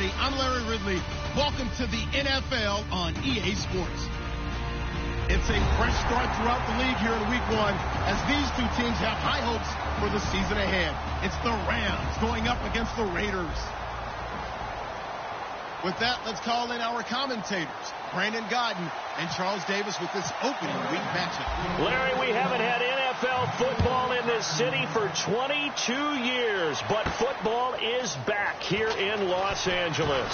everybody. I'm Larry Ridley. Welcome to the NFL on EA Sports. It's a fresh start throughout the league here in Week 1 as these two teams have high hopes for the season ahead. It's the Rams going up against the Raiders. With that, let's call in our commentators, Brandon Godden and Charles Davis, with this opening week matchup. Larry, we haven't had NFL football in this city for 22 years, but football is back here in Los Angeles.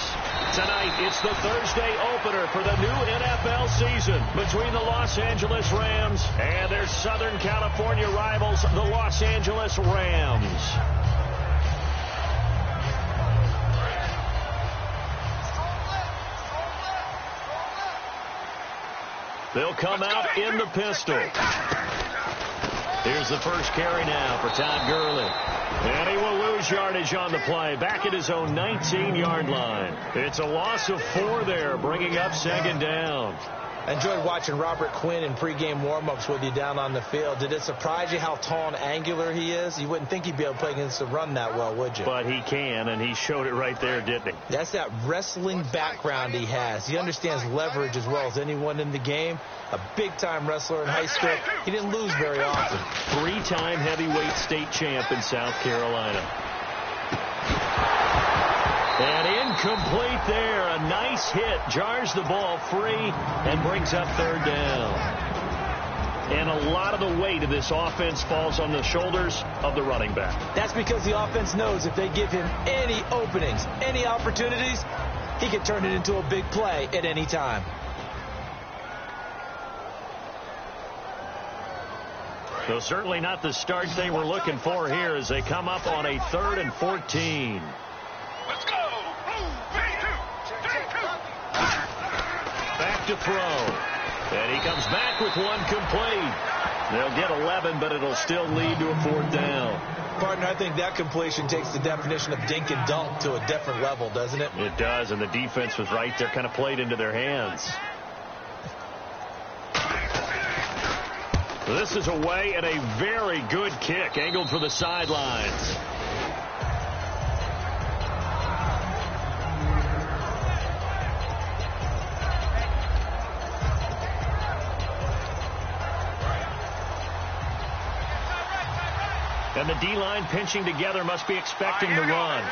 Tonight, it's the Thursday opener for the new NFL season between the Los Angeles Rams and their Southern California rivals, the Los Angeles Rams. They'll come out in the pistol. Here's the first carry now for Todd Gurley. And he will lose yardage on the play, back at his own 19-yard line. It's a loss of 4 there, bringing up second down. I enjoyed watching Robert Quinn in pregame warm-ups with you down on the field. Did it surprise you how tall and angular he is? You wouldn't think he'd be able to play against the run that well, would you? But he can, and he showed it right there, didn't he? That's that wrestling background he has. He understands leverage as well as anyone in the game. A big-time wrestler in high school. He didn't lose very often. 3-time heavyweight state champ in South Carolina. And incomplete there. A nice hit. Jars the ball free and brings up third down. And a lot of the weight of this offense falls on the shoulders of the running back. That's because the offense knows if they give him any openings, any opportunities, he can turn it into a big play at any time. So certainly not the start they were looking for here as they come up on a 3rd and 14. Let's go. Back to throw. And he comes back with one complete. They'll get 11, but it'll still lead to a 4th down. Partner, I think that completion takes the definition of dink and dunk to a different level, doesn't it? It does, and the defense was right there, kind of played into their hands. This is away and a very good kick, angled for the sidelines. And the D-line pinching together must be expecting the run.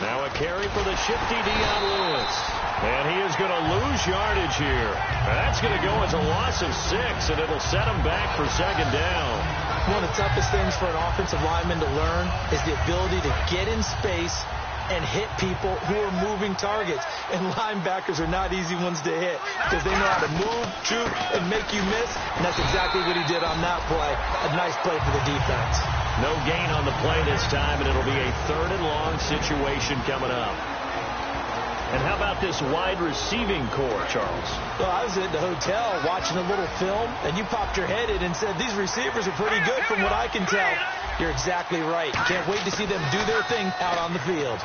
Now a carry for the shifty Dion Lewis. And he is going to lose yardage here. That's going to go as a loss of 6, and it'll set him back for second down. One of the toughest things for an offensive lineman to learn is the ability to get in space and hit people who are moving targets. And linebackers are not easy ones to hit because they know how to move, shoot, and make you miss. And that's exactly what he did on that play. A nice play for the defense. No gain on the play this time, and it'll be a 3rd and long situation coming up. And how about this wide receiving core, Charles? Well, I was at the hotel watching a little film, and you popped your head in and said, these receivers are pretty good from what I can tell. You're exactly right. Can't wait to see them do their thing out on the field.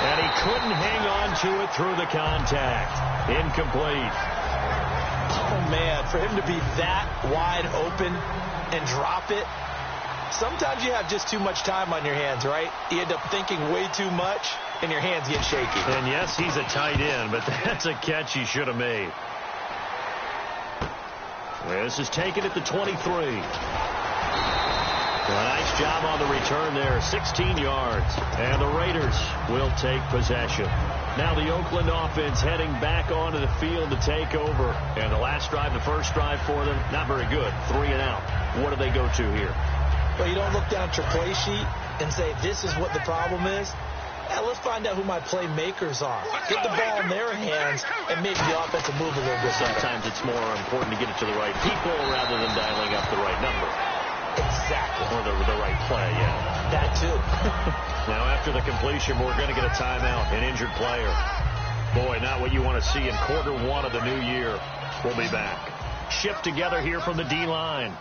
And he couldn't hang on to it through the contact. Incomplete. Oh, man, for him to be that wide open and drop it, sometimes you have just too much time on your hands, right? You end up thinking way too much, and your hands get shaky. And yes, he's a tight end, but that's a catch he should have made. This is taken at the 23. A nice job on the return there, 16 yards. And the Raiders will take possession. Now the Oakland offense heading back onto the field to take over. And the last drive, the first drive for them, not very good. 3 and out. What do they go to here? Well, you don't look down at your play sheet and say, this is what the problem is. Yeah, let's find out who my playmakers are. Get the ball in their hands and make the offensive move a little bit better. Sometimes it's more important to get it to the right people rather than dialing up the right number. Exactly. Or the right play, yeah. That too. Now after the completion, we're going to get a timeout, an injured player. Boy, not what you want to see in quarter 1 of the new year. We'll be back. Shift together here from the D-line.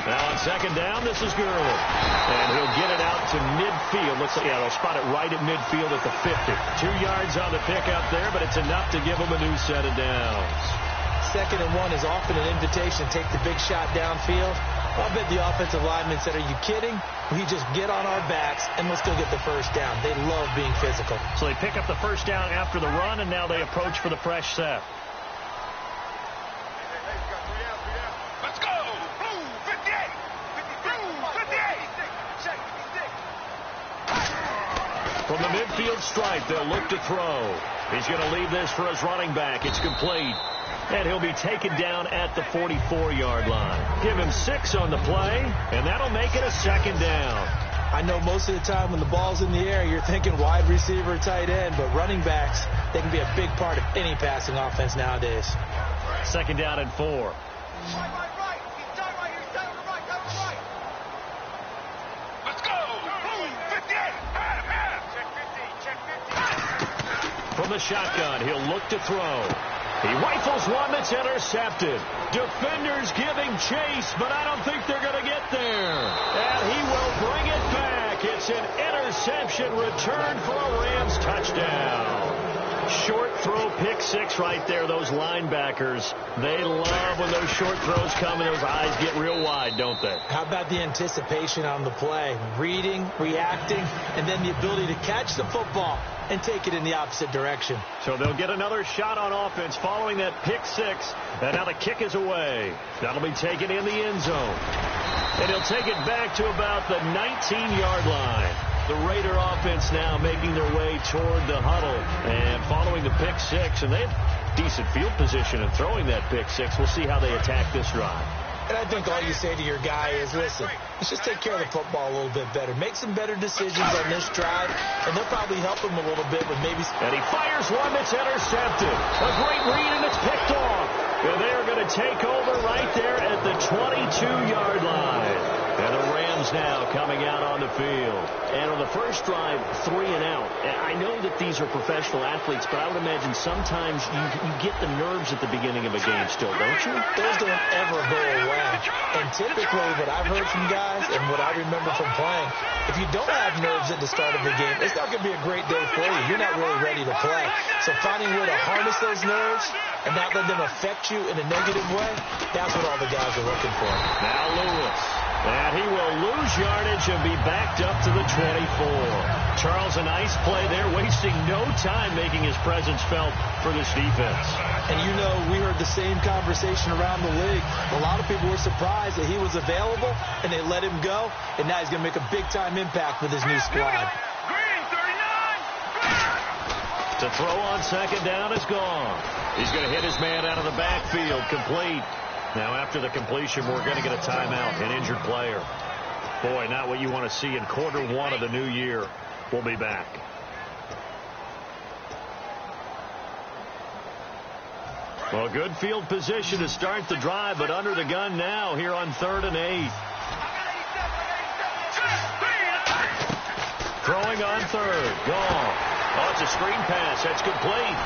Now on On second down, this is Gurley. And he'll get it out to midfield. Looks like, yeah, they'll spot it right at midfield at the 50. 2 yards on the pickup there, but it's enough to give them a new set of downs. 2nd and 1 is often an invitation to take the big shot downfield. I bet the offensive lineman said, are you kidding? We just get on our backs and we'll still get the first down. They love being physical. So they pick up the first down after the run, and now they approach for the fresh set. Let's go! Blue 58! 58! From the midfield stripe, they'll look to throw. He's going to leave this for his running back. It's complete. And he'll be taken down at the 44-yard line. Give him 6 on the play, and that'll make it a 2nd down. I know most of the time when the ball's in the air, you're thinking wide receiver, tight end, but running backs, they can be a big part of any passing offense nowadays. 2nd down and 4. Right. He's down right here. He's down on the right. Let's go! Blue 58! Check 50. From the shotgun, he'll look to throw. He rifles one that's intercepted. Defenders giving chase, but I don't think they're going to get there. And he will bring it back. It's an interception return for a Rams touchdown. Short throw, pick 6 right there. Those linebackers, they love when those short throws come and those eyes get real wide, don't they? How about the anticipation on the play? Reading, reacting, and then the ability to catch the football and take it in the opposite direction. So they'll get another shot on offense following that pick 6. And now the kick is away. That'll be taken in the end zone. And he'll take it back to about the 19-yard line. The Raider offense now making their way toward the huddle and following the pick 6. And they have decent field position in throwing that pick 6. We'll see how they attack this drive. And I think all you say to your guy is, listen, let's just take care of the football a little bit better. Make some better decisions on this drive, and they'll probably help him a little bit with maybe... And he fires one that's intercepted. A great read, and it's picked off. And they're going to take over right there at the 22-yard line. And the Rams now coming out on the field. And on the first drive, 3 and out. I know that these are professional athletes, but I would imagine sometimes you get the nerves at the beginning of a game still, don't you? Those don't ever go away. And typically what I've heard from guys and what I remember from playing, if you don't have nerves at the start of the game, it's not going to be a great day for you. You're not really ready to play. So finding a way to harness those nerves and not let them affect you in a negative way, that's what all the guys are looking for. Now Lewis. And he will lose yardage and be backed up to the 24. Charles, a nice play there, wasting no time making his presence felt for this defense. And you know, we heard the same conversation around the league. A lot of people were surprised that he was available, and they let him go, and now he's going to make a big-time impact with his new squad. To throw on second down is gone. He's going to hit his man out of the backfield, complete. Now, after the completion, we're going to get a timeout, an injured player. Boy, not what you want to see in quarter 1 of the new year. We'll be back. Well, good field position to start the drive, but under the gun now here on 3rd and 8. Throwing on 3rd. Gone. Oh, it's a screen pass. That's complete.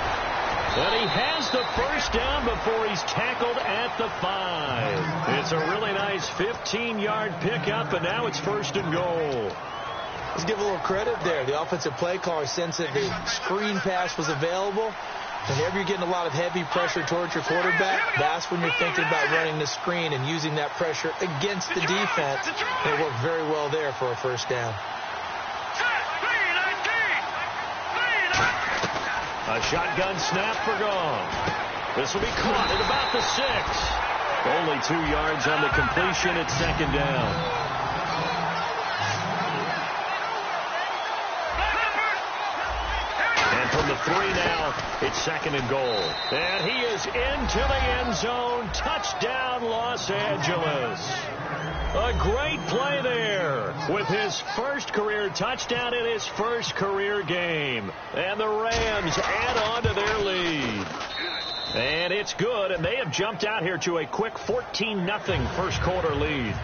And he has the first down before he's tackled at the 5. It's a really nice 15-yard pickup, and now it's 1st and goal. Let's give a little credit there. The offensive play caller sensed that the screen pass was available. Whenever you're getting a lot of heavy pressure towards your quarterback, that's when you're thinking about running the screen and using that pressure against the defense. It worked very well there for a first down. A shotgun snap for gone. This will be caught at about the 6. Only 2 yards on the completion at 2nd down. And from the 3 now, it's 2nd and goal. And he is into the end zone. Touchdown, Los Angeles. A great play there with his first career touchdown in his first career game. And the Rams add on to their lead. And it's good, and they have jumped out here to a quick 14-0 first quarter lead.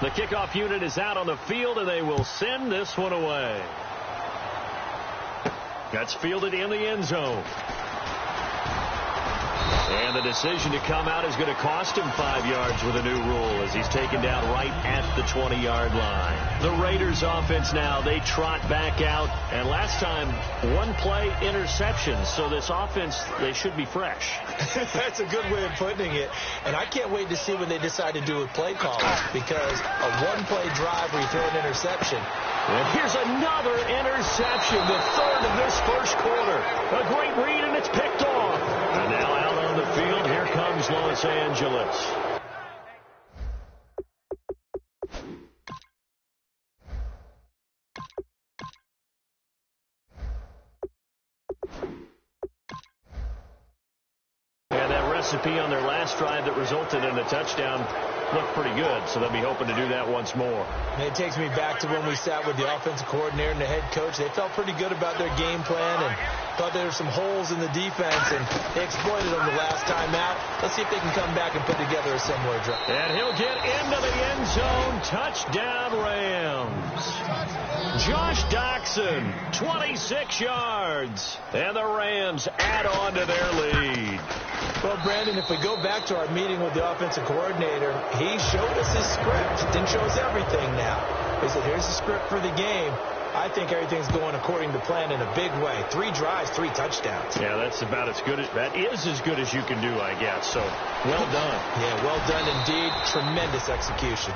The kickoff unit is out on the field, and they will send this one away. That's fielded in the end zone. And the decision to come out is going to cost him 5 yards with a new rule as he's taken down right at the 20-yard line. The Raiders offense now, they trot back out. And last time, one play interception. So this offense, they should be fresh. That's a good way of putting it. And I can't wait to see what they decide to do with play calling, because a one-play drive where you throw an interception. And here's another interception, the third of this first quarter. A great read, and it's picked off. And now out on the field, here comes Los Angeles. And that recipe on their last drive that resulted in a touchdown looked pretty good, so they'll be hoping to do that once more. And it takes me back to when we sat with the offensive coordinator and the head coach. They felt pretty good about their game plan and thought there were some holes in the defense, and they exploited them the last time out. Let's see if they can come back and put together a similar drive. And he'll get into the end zone. Touchdown, Rams. Josh Doxson, 26 yards. And the Rams add on to their lead. Well, Brandon, if we go back to our meeting with the offensive coordinator, he showed us his script. Didn't show us everything now. He said, here's the script for the game. I think everything's going according to plan in a big way. 3 drives, 3 touchdowns. Yeah, that's about as good as, that is as good as you can do, I guess. So, well done. Yeah, well done indeed. Tremendous execution.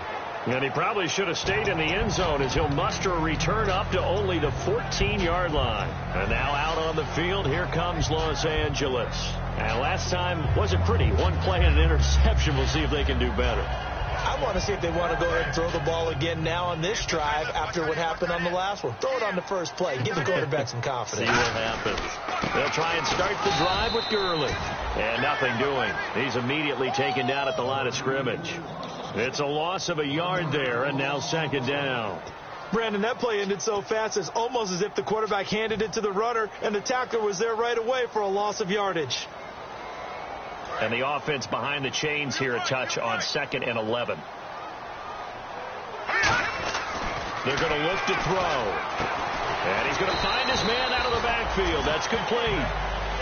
And he probably should have stayed in the end zone as he'll muster a return up to only the 14-yard line. And now out on the field, here comes Los Angeles. And last time wasn't pretty. One play and an interception. We'll see if they can do better. I want to see if they want to go ahead and throw the ball again now on this drive after what happened on the last one. Throw it on the first play. Give the quarterback some confidence. See what happens. They'll try and start the drive with Gurley. And nothing doing. He's immediately taken down at the line of scrimmage. It's a loss of a yard there, and now second down. Brandon, that play ended so fast, it's almost as if the quarterback handed it to the runner, and the tackler was there right away for a loss of yardage. And the offense behind the chains here a touch on 2nd and 11. They're going to look to throw. And he's going to find his man out of the backfield. That's complete.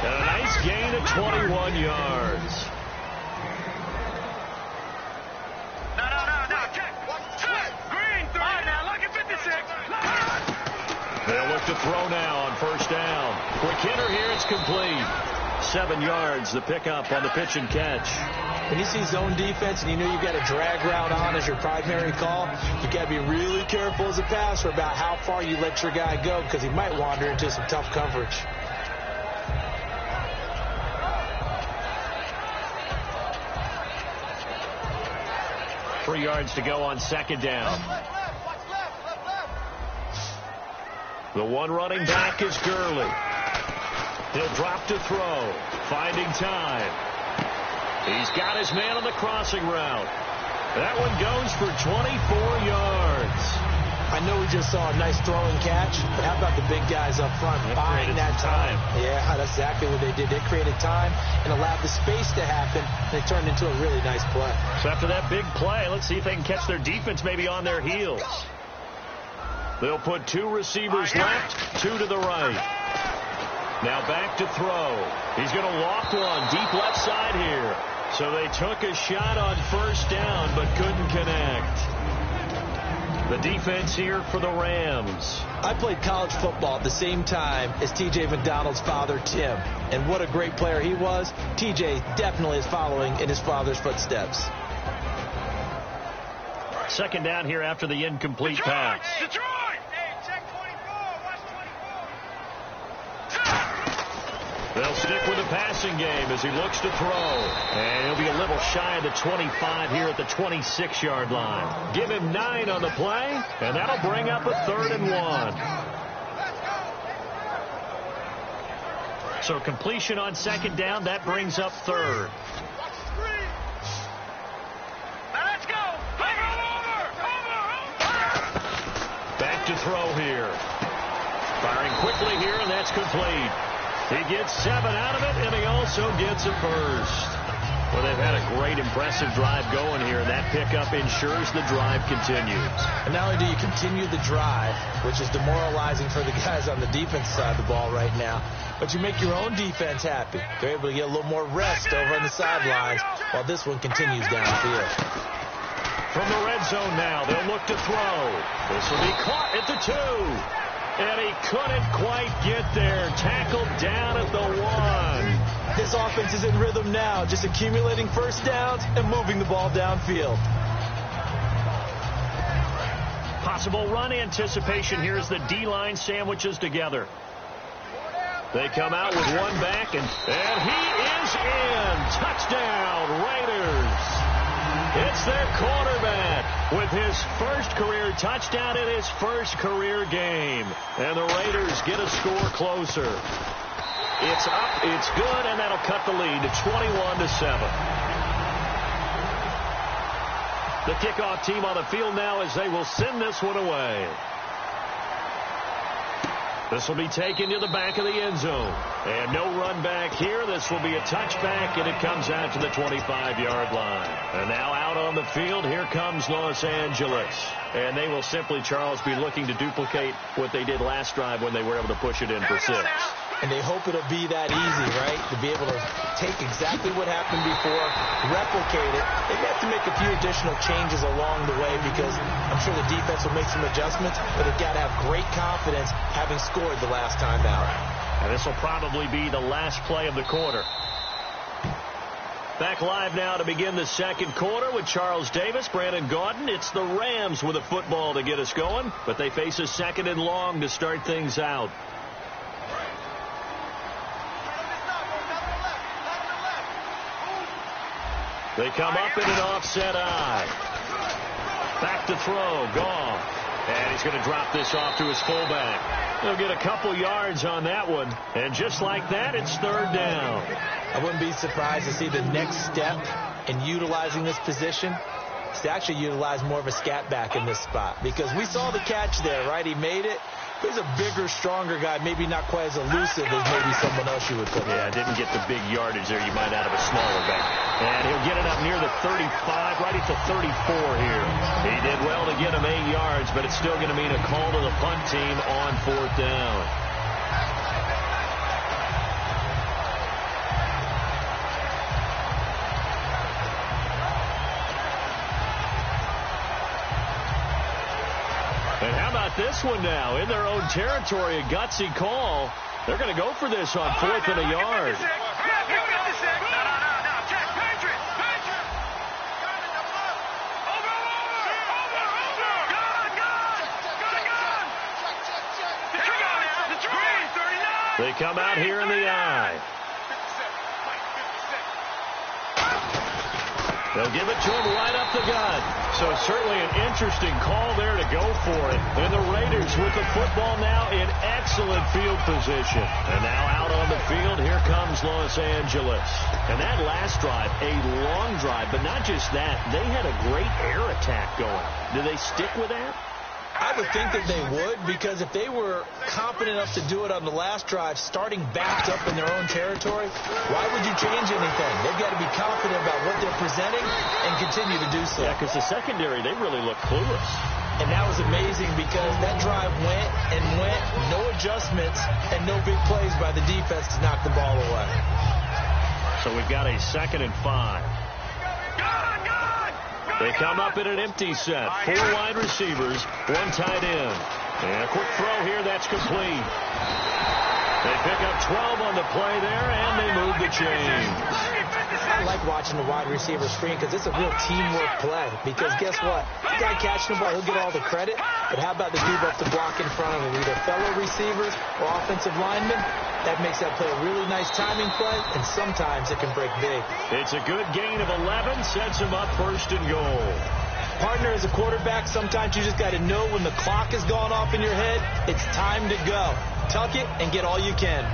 And a nice gain of 21 yards. They'll look to throw now on first down. Quick hitter here. It's complete. 7 yards, the pickup on the pitch and catch. When you see zone defense and you know you've got a drag route on as your primary call, you've got to be really careful as a passer about how far you let your guy go, because he might wander into some tough coverage. Three yards to go on second down. The one running back is Gurley. He'll drop to throw. Finding time. He's got his man on the crossing route. That one goes for 24 yards. I know we just saw a nice throwing catch, but how about the big guys up front buying that time? Yeah, that's exactly what they did. They created time and allowed the space to happen, and it turned into a really nice play. So after that big play, let's see if they can catch their defense maybe on their heels. They'll put 2 receivers left, 2 to the right. Now back to throw. He's going to walk one deep left side here. So they took a shot on first down but couldn't connect. The defense here for the Rams. I played college football at the same time as T.J. McDonald's father, Tim. And what a great player he was. T.J. definitely is following in his father's footsteps. Second down here after the incomplete pass. Detroit! Hey, check 24. Watch 24. They'll stick with the passing game as he looks to throw. And he'll be a little shy of the 25 here at the 26-yard line. Give him 9 on the play, and that'll bring up a 3rd and 1. So completion on second down, that brings up 3rd. Back to throw here. Firing quickly here, and that's complete. He gets 7 out of it, and he also gets a first. Well, they've had a great, impressive drive going here, and that pickup ensures the drive continues. And not only do you continue the drive, which is demoralizing for the guys on the defense side of the ball right now, but you make your own defense happy. They're able to get a little more rest over on the sidelines while this one continues downfield. From the red zone now, they'll look to throw. This will be caught at the 2. And he couldn't quite get there. Tackled down at the 1. This offense is in rhythm now, just accumulating first downs and moving the ball downfield. Possible run anticipation here as the D-line sandwiches together. They come out with one back, and he is in. Touchdown, Raiders. It's their quarterback with his first career touchdown in his first career game. And the Raiders get a score closer. It's up, it's good, and that'll cut the lead to 21-7. The kickoff team on the field now as they will send this one away. This will be taken to the back of the end zone. And no run back here. This will be a touchback, and it comes out to the 25-yard line. And now out on the field, here comes Los Angeles. And they will simply, Charles, be looking to duplicate what they did last drive when they were able to push it in for 6. And they hope it'll be that easy, right? To be able to take exactly what happened before, replicate it. They have to make a few additional changes along the way because I'm sure the defense will make some adjustments, but they've got to have great confidence having scored the last time out. And this will probably be the last play of the quarter. Back live now to begin the second quarter with Charles Davis, Brandon Gaudin. It's the Rams with a football to get us going, but they face a 2nd and long to start things out. They come up in an offset eye. Back to throw, Goff. And he's going to drop this off to his fullback. He'll get a couple yards on that one. And just like that, it's 3rd down. I wouldn't be surprised to see the next step in utilizing this position is to actually utilize more of a scat back in this spot. Because we saw the catch there, right? He made it. He's a bigger, stronger guy, maybe not quite as elusive as maybe someone else you would put in. Yeah, didn't get the big yardage there you might out of a smaller back. And he'll get it up near the 35, right at the 34 here. He did well to get him 8 yards, but it's still going to mean a call to the punt team on 4th down. And how about this one now? In their own territory, a gutsy call. They're going to go for this on 4th and a yard. They come out here in the eye. They'll give it to him right up the gut. So certainly an interesting call there to go for it. And the Raiders with the football now in excellent field position. And now out on the field, here comes Los Angeles. And that last drive, a long drive, but not just that. They had a great air attack going. Do they stick with that? I would think that they would, because if they were confident enough to do it on the last drive, starting backed up in their own territory, why would you change anything? They've got to be confident about what they're presenting and continue to do so. Yeah, because the secondary, they really look clueless. And that was amazing because that drive went and went, no adjustments, and no big plays by the defense to knock the ball away. So we've got a 2nd and 5. They come up in an empty set. 4 wide receivers, 1 tight end. And a quick throw here, that's complete. They pick up 12 on the play there, and they move the chains. I like watching the wide receiver screen because it's a real teamwork play. Because guess what? The guy catching the ball, he'll get all the credit. But how about the people up to block in front of him? Either fellow receivers or offensive linemen. That makes that play a really nice timing play, and sometimes it can break big. It's a good gain of 11, sets him up 1st and goal. Partner, as a quarterback, sometimes you just got to know when the clock has gone off in your head, it's time to go. Tuck it and get all you can.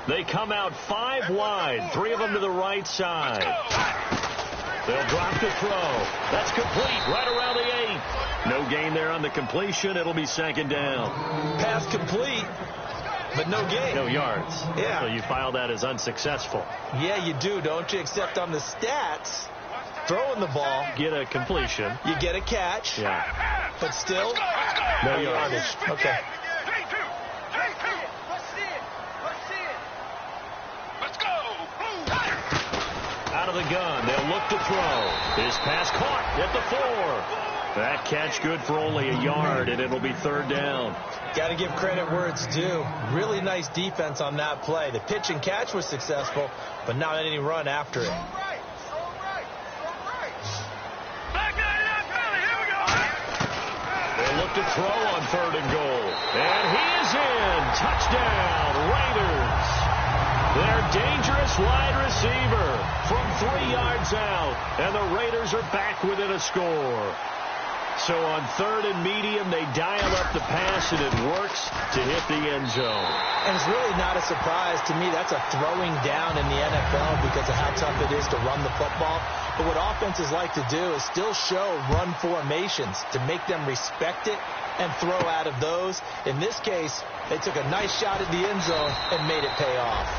They come out 5 wide, 3 of them to the right side. They'll drop the throw. That's complete right around the 8. No gain there on the completion. It'll be 2nd down. Pass complete, but no gain. No yards. Yeah. So you file that as unsuccessful. Yeah, you do, don't you? Except on the stats, throwing the ball. Get a completion. You get a catch. Yeah. But still, no yardage. Okay. Out of the gun. They'll look to throw. His pass caught at the 4. That catch good for only a yard, and it'll be third down. Got to give credit where it's due. Really nice defense on that play. The pitch and catch was successful, but not any run after it. They'll look to throw on 3rd and goal. And he is in. Touchdown, Raiders. Their dangerous wide receiver from 3 yards out. And the Raiders are back within a score. So on 3rd and medium, they dial up the pass, and it works to hit the end zone. And it's really not a surprise to me. That's a throwing down in the NFL because of how tough it is to run the football. But what offenses like to do is still show run formations to make them respect it and throw out of those. In this case, they took a nice shot at the end zone and made it pay off.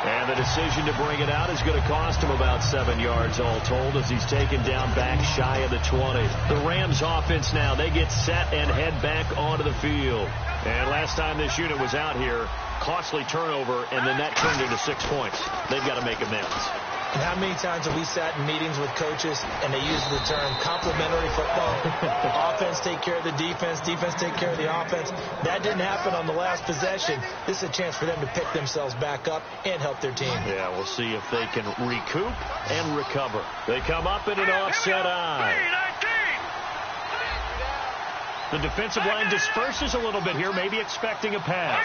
And the decision to bring it out is going to cost him about 7 yards all told as he's taken down back shy of the 20. The Rams offense now, they get set and head back onto the field. And last time this unit was out here, costly turnover, and then that turned into 6 points. They've got to make amends. And how many times have we sat in meetings with coaches and they use the term complementary football? Offense take care of the defense, defense take care of the offense. That didn't happen on the last possession. This is a chance for them to pick themselves back up and help their team. Yeah, we'll see if they can recoup and recover. They come up in an offset eye. The defensive line disperses a little bit here, maybe expecting a pass.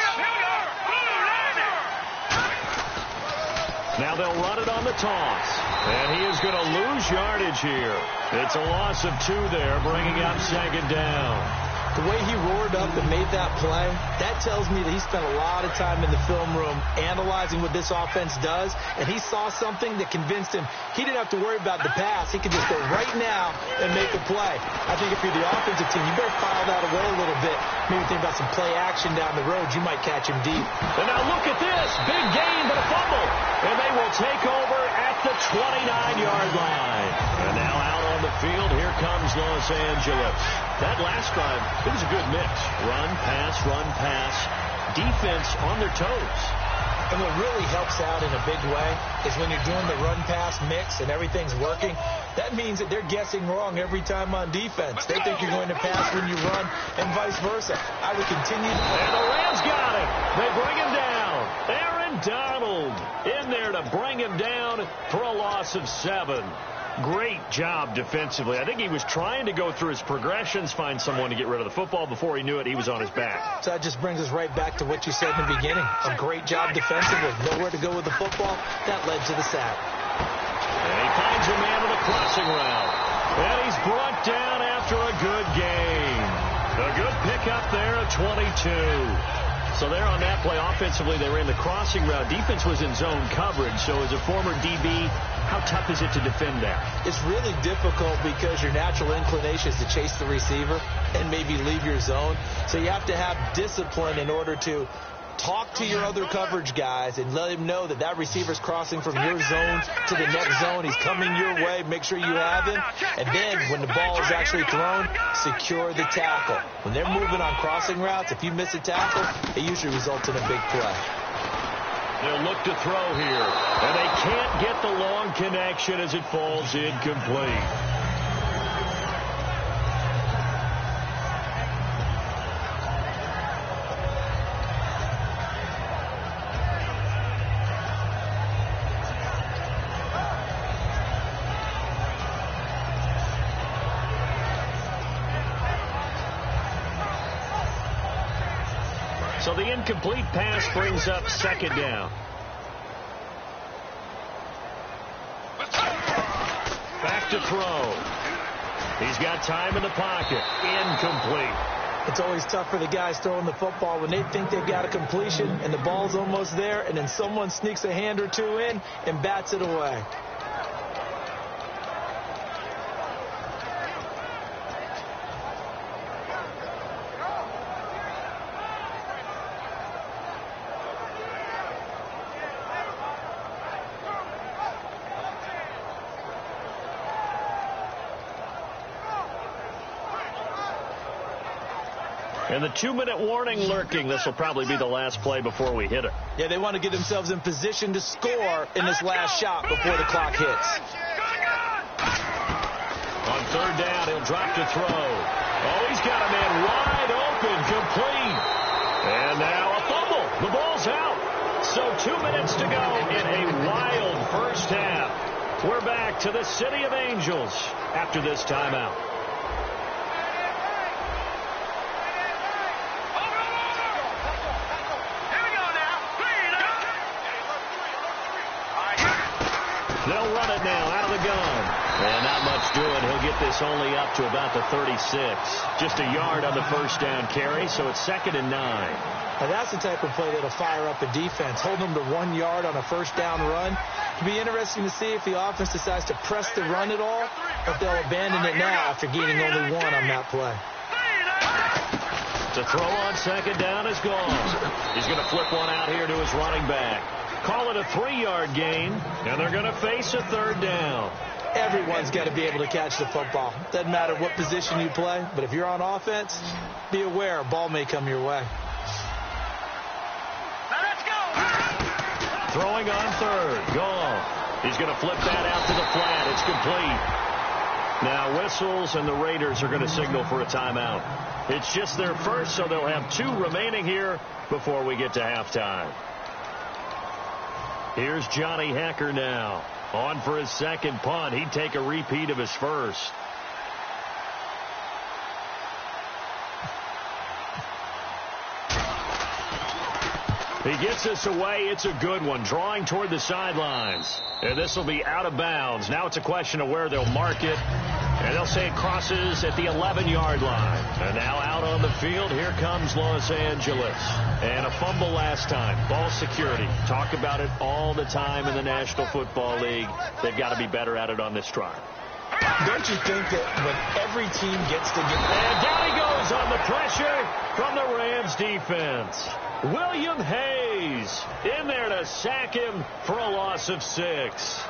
Now they'll run it on the toss. And he is going to lose yardage here. It's a loss of 2 there, bringing up 2nd down. The way he roared up and made that play, that tells me that he spent a lot of time in the film room analyzing what this offense does, and he saw something that convinced him he didn't have to worry about the pass. He could just go right now and make a play. I think if you're the offensive team, you better file that away a little bit. Maybe think about some play action down the road. You might catch him deep. And now look at this. Big gain, but a fumble. And they will take over at the 29-yard line. And now out on the field, here comes Los Angeles. That last drive, it was a good mix. Run, pass, defense on their toes. And what really helps out in a big way is when you're doing the run-pass mix and everything's working, that means that they're guessing wrong every time on defense. They think you're going to pass when you run and vice versa. I would continue. And the Rams got it. They bring him down. Aaron Donald in there to bring him down for a loss of 7. Great job defensively. I think he was trying to go through his progressions, find someone to get rid of the football. Before he knew it, he was on his back. So that just brings us right back to what you said in the beginning. A great job defensively. Nowhere to go with the football. That led to the sack. And he finds a man with a crossing route. And he's brought down after a good gain. A good pickup there at 22. So there on that play, offensively, they ran the crossing route. Defense was in zone coverage. So as a former DB, how tough is it to defend that? It's really difficult because your natural inclination is to chase the receiver and maybe leave your zone. So you have to have discipline in order to talk to your other coverage guys and let him know that that receiver's crossing from your zone to the next zone. He's coming your way. Make sure you have him. And then when the ball is actually thrown, secure the tackle. When they're moving on crossing routes, if you miss a tackle, it usually results in a big play. They'll look to throw here. And they can't get the long connection as it falls incomplete. So the incomplete pass brings up 2nd down. Back to throw. He's got time in the pocket. Incomplete. It's always tough for the guys throwing the football when they think they've got a completion and the ball's almost there, and then someone sneaks a hand or two in and bats it away. And the 2-minute warning lurking. This will probably be the last play before we hit it. Yeah, they want to get themselves in position to score in this last shot before the clock hits. On third down, he'll drop to throw. Oh, he's got a man wide open, complete. And now a fumble. The ball's out. So 2 minutes to go in a wild first half. We're back to the City of Angels after this timeout. They'll run it now out of the gun. And not much doing. He'll get this only up to about the 36. Just a yard on the first down carry, so it's 2nd and 9. Now that's the type of play that'll fire up a defense. Hold them to 1 yard on a first down run. It'll be interesting to see if the offense decides to press the run at all, or if they'll abandon it now after gaining only 1 on that play. The throw on 2nd down is gone. He's going to flip one out here to his running back. Call it a 3-yard gain, and they're going to face a 3rd down. Everyone's got to be able to catch the football. Doesn't matter what position you play, but if you're on offense, be aware a ball may come your way. Now let's go. Throwing on 3rd. Gone. He's going to flip that out to the flat. It's complete. Now whistles, and the Raiders are going to signal for a timeout. It's just their first, so they'll have 2 remaining here before we get to halftime. Here's Johnny Hecker now. On for his 2nd punt. He'd take a repeat of his first. He gets this away. It's a good one. Drawing toward the sidelines. And this will be out of bounds. Now it's a question of where they'll mark it. And they'll say it crosses at the 11-yard line. And now out on the field, here comes Los Angeles. And a fumble last time. Ball security. Talk about it all the time in the National Football League. They've got to be better at it on this drive. Don't you think that when every team gets to get... And down he goes on the pressure from the Rams defense. William Hayes in there to sack him for a loss of 6.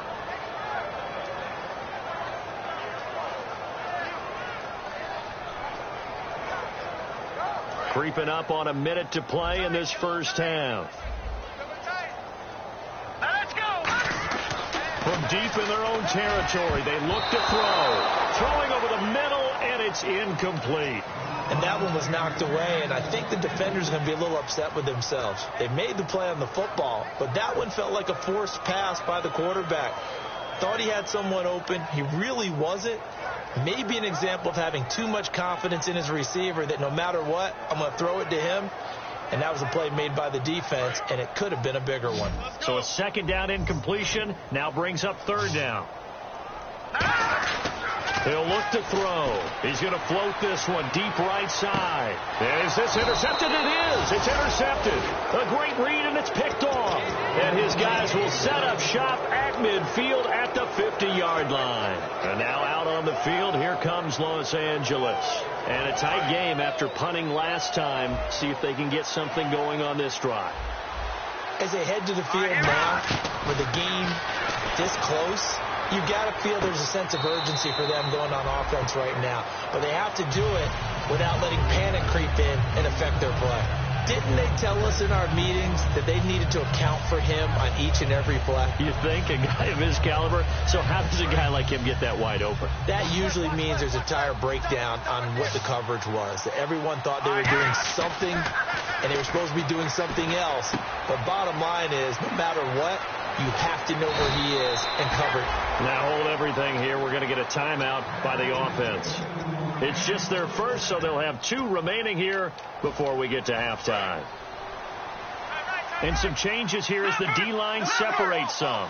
Creeping up on a minute to play in this first half. Let's go. From deep in their own territory, they look to throw. Throwing over the middle, and it's incomplete. And that one was knocked away, and I think the defenders are going to be a little upset with themselves. They made the play on the football, but that one felt like a forced pass by the quarterback. Thought he had someone open. He really wasn't. Maybe an example of having too much confidence in his receiver that no matter what, I'm going to throw it to him. And that was a play made by the defense, and it could have been a bigger one. So a 2nd down incompletion now brings up 3rd down. He'll look to throw. He's going to float this one deep right side. And is this intercepted? It is. It's intercepted. A great read, and it's picked off. And his guys will set up shop at midfield at the 50-yard line. And now out on the field, here comes Los Angeles. And a tight game after punting last time. See if they can get something going on this drive. As they head to the field now, with the game this close, you got to feel there's a sense of urgency for them going on offense right now. But they have to do it without letting panic creep in and affect their play. Didn't they tell us in our meetings that they needed to account for him on each and every play? You think? A guy of his caliber? So how does a guy like him get that wide open? That usually means there's a entire breakdown on what the coverage was. That everyone thought they were doing something, and they were supposed to be doing something else. But bottom line is, no matter what, you have to know where he is and cover it. Now hold everything here. We're going to get a timeout by the offense. It's just their first, so they'll have 2 remaining here before we get to halftime. And some changes here as the D-line separates some.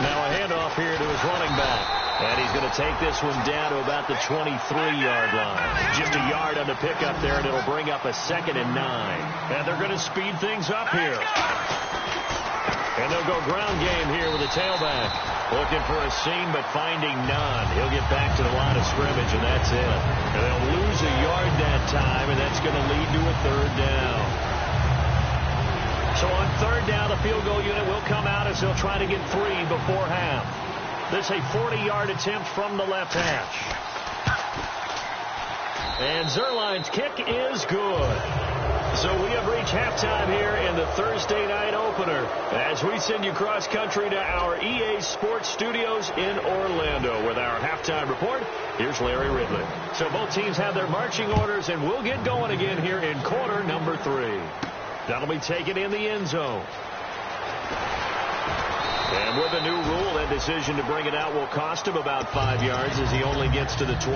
Now a handoff here to his running back. And he's going to take this one down to about the 23-yard line. Just a yard on the pickup there, and it'll bring up a 2nd and 9. And they're going to speed things up here. And they'll go ground game here with a tailback. Looking for a seam, but finding none. He'll get back to the line of scrimmage, and that's it. And they'll lose a yard that time, and that's going to lead to a 3rd down. So on 3rd down, the field goal unit will come out as they'll try to get 3 before half. This is a 40-yard attempt from the left hash. And Zerline's kick is good. So we have reached halftime here in the Thursday night opener as we send you cross-country to our EA Sports Studios in Orlando with our halftime report. Here's Larry Ridley. So both teams have their marching orders, and we'll get going again here in quarter number 3. That'll be taken in the end zone. And with a new rule, that decision to bring it out will cost him about 5 yards as he only gets to the 20.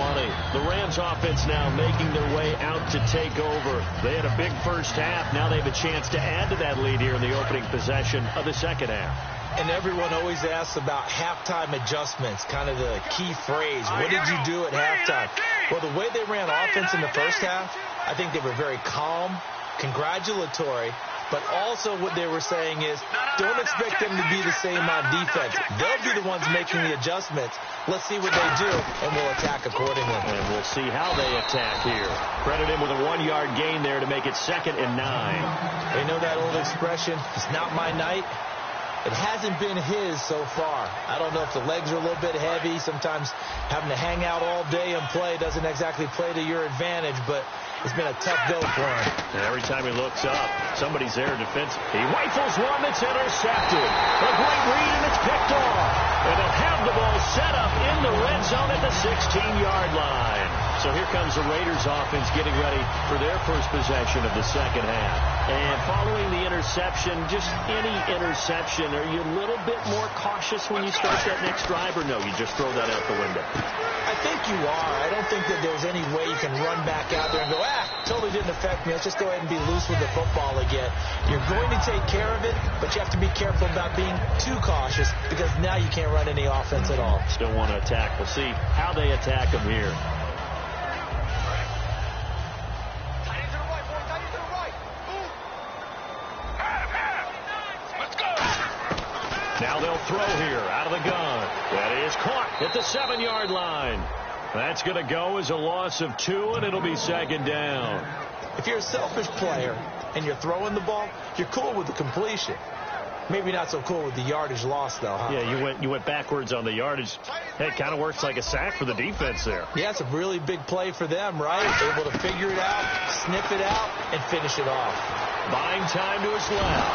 The Rams offense now making their way out to take over. They had a big first half. Now they have a chance to add to that lead here in the opening possession of the second half. And everyone always asks about halftime adjustments, kind of the key phrase. What did you do at halftime? Well, the way they ran offense in the first half, I think they were very calm, congratulatory, but also what they were saying is don't expect them to be the same on defense. They'll be the ones making the adjustments. Let's see what they do, and we'll attack accordingly. And we'll see how they attack here. Credit him with a 1-yard gain there to make it 2nd and 9. They know that old expression, it's not my night. It hasn't been his so far. I don't know if the legs are a little bit heavy. Sometimes having to hang out all day and play doesn't exactly play to your advantage, but it's been a tough go for him. And every time he looks up, somebody's there defensive. He rifles one that's intercepted. A great read, and it's picked off. And they'll have the ball set up in the red zone at the 16-yard line. So here comes the Raiders offense getting ready for their first possession of the second half. And following the interception, just any interception, are you a little bit more cautious when you start that next drive, or no, you just throw that out the window? I think you are. I don't think that there's any way you can run back out there and go, totally didn't affect me. Let's just go ahead and be loose with the football again. You're going to take care of it, but you have to be careful about being too cautious because now you can't run any offense at all. Still want to attack. We'll see how they attack them here. Now they'll throw here out of the gun. That is caught at the 7-yard line. That's going to go as a loss of 2, and it'll be 2nd down. If you're a selfish player and you're throwing the ball, you're cool with the completion. Maybe not so cool with the yardage loss, though, huh? Yeah, you went backwards on the yardage. Hey, it kind of works like a sack for the defense there. Yeah, it's a really big play for them, right? Able to figure it out, sniff it out, and finish it off. Buying time to his left.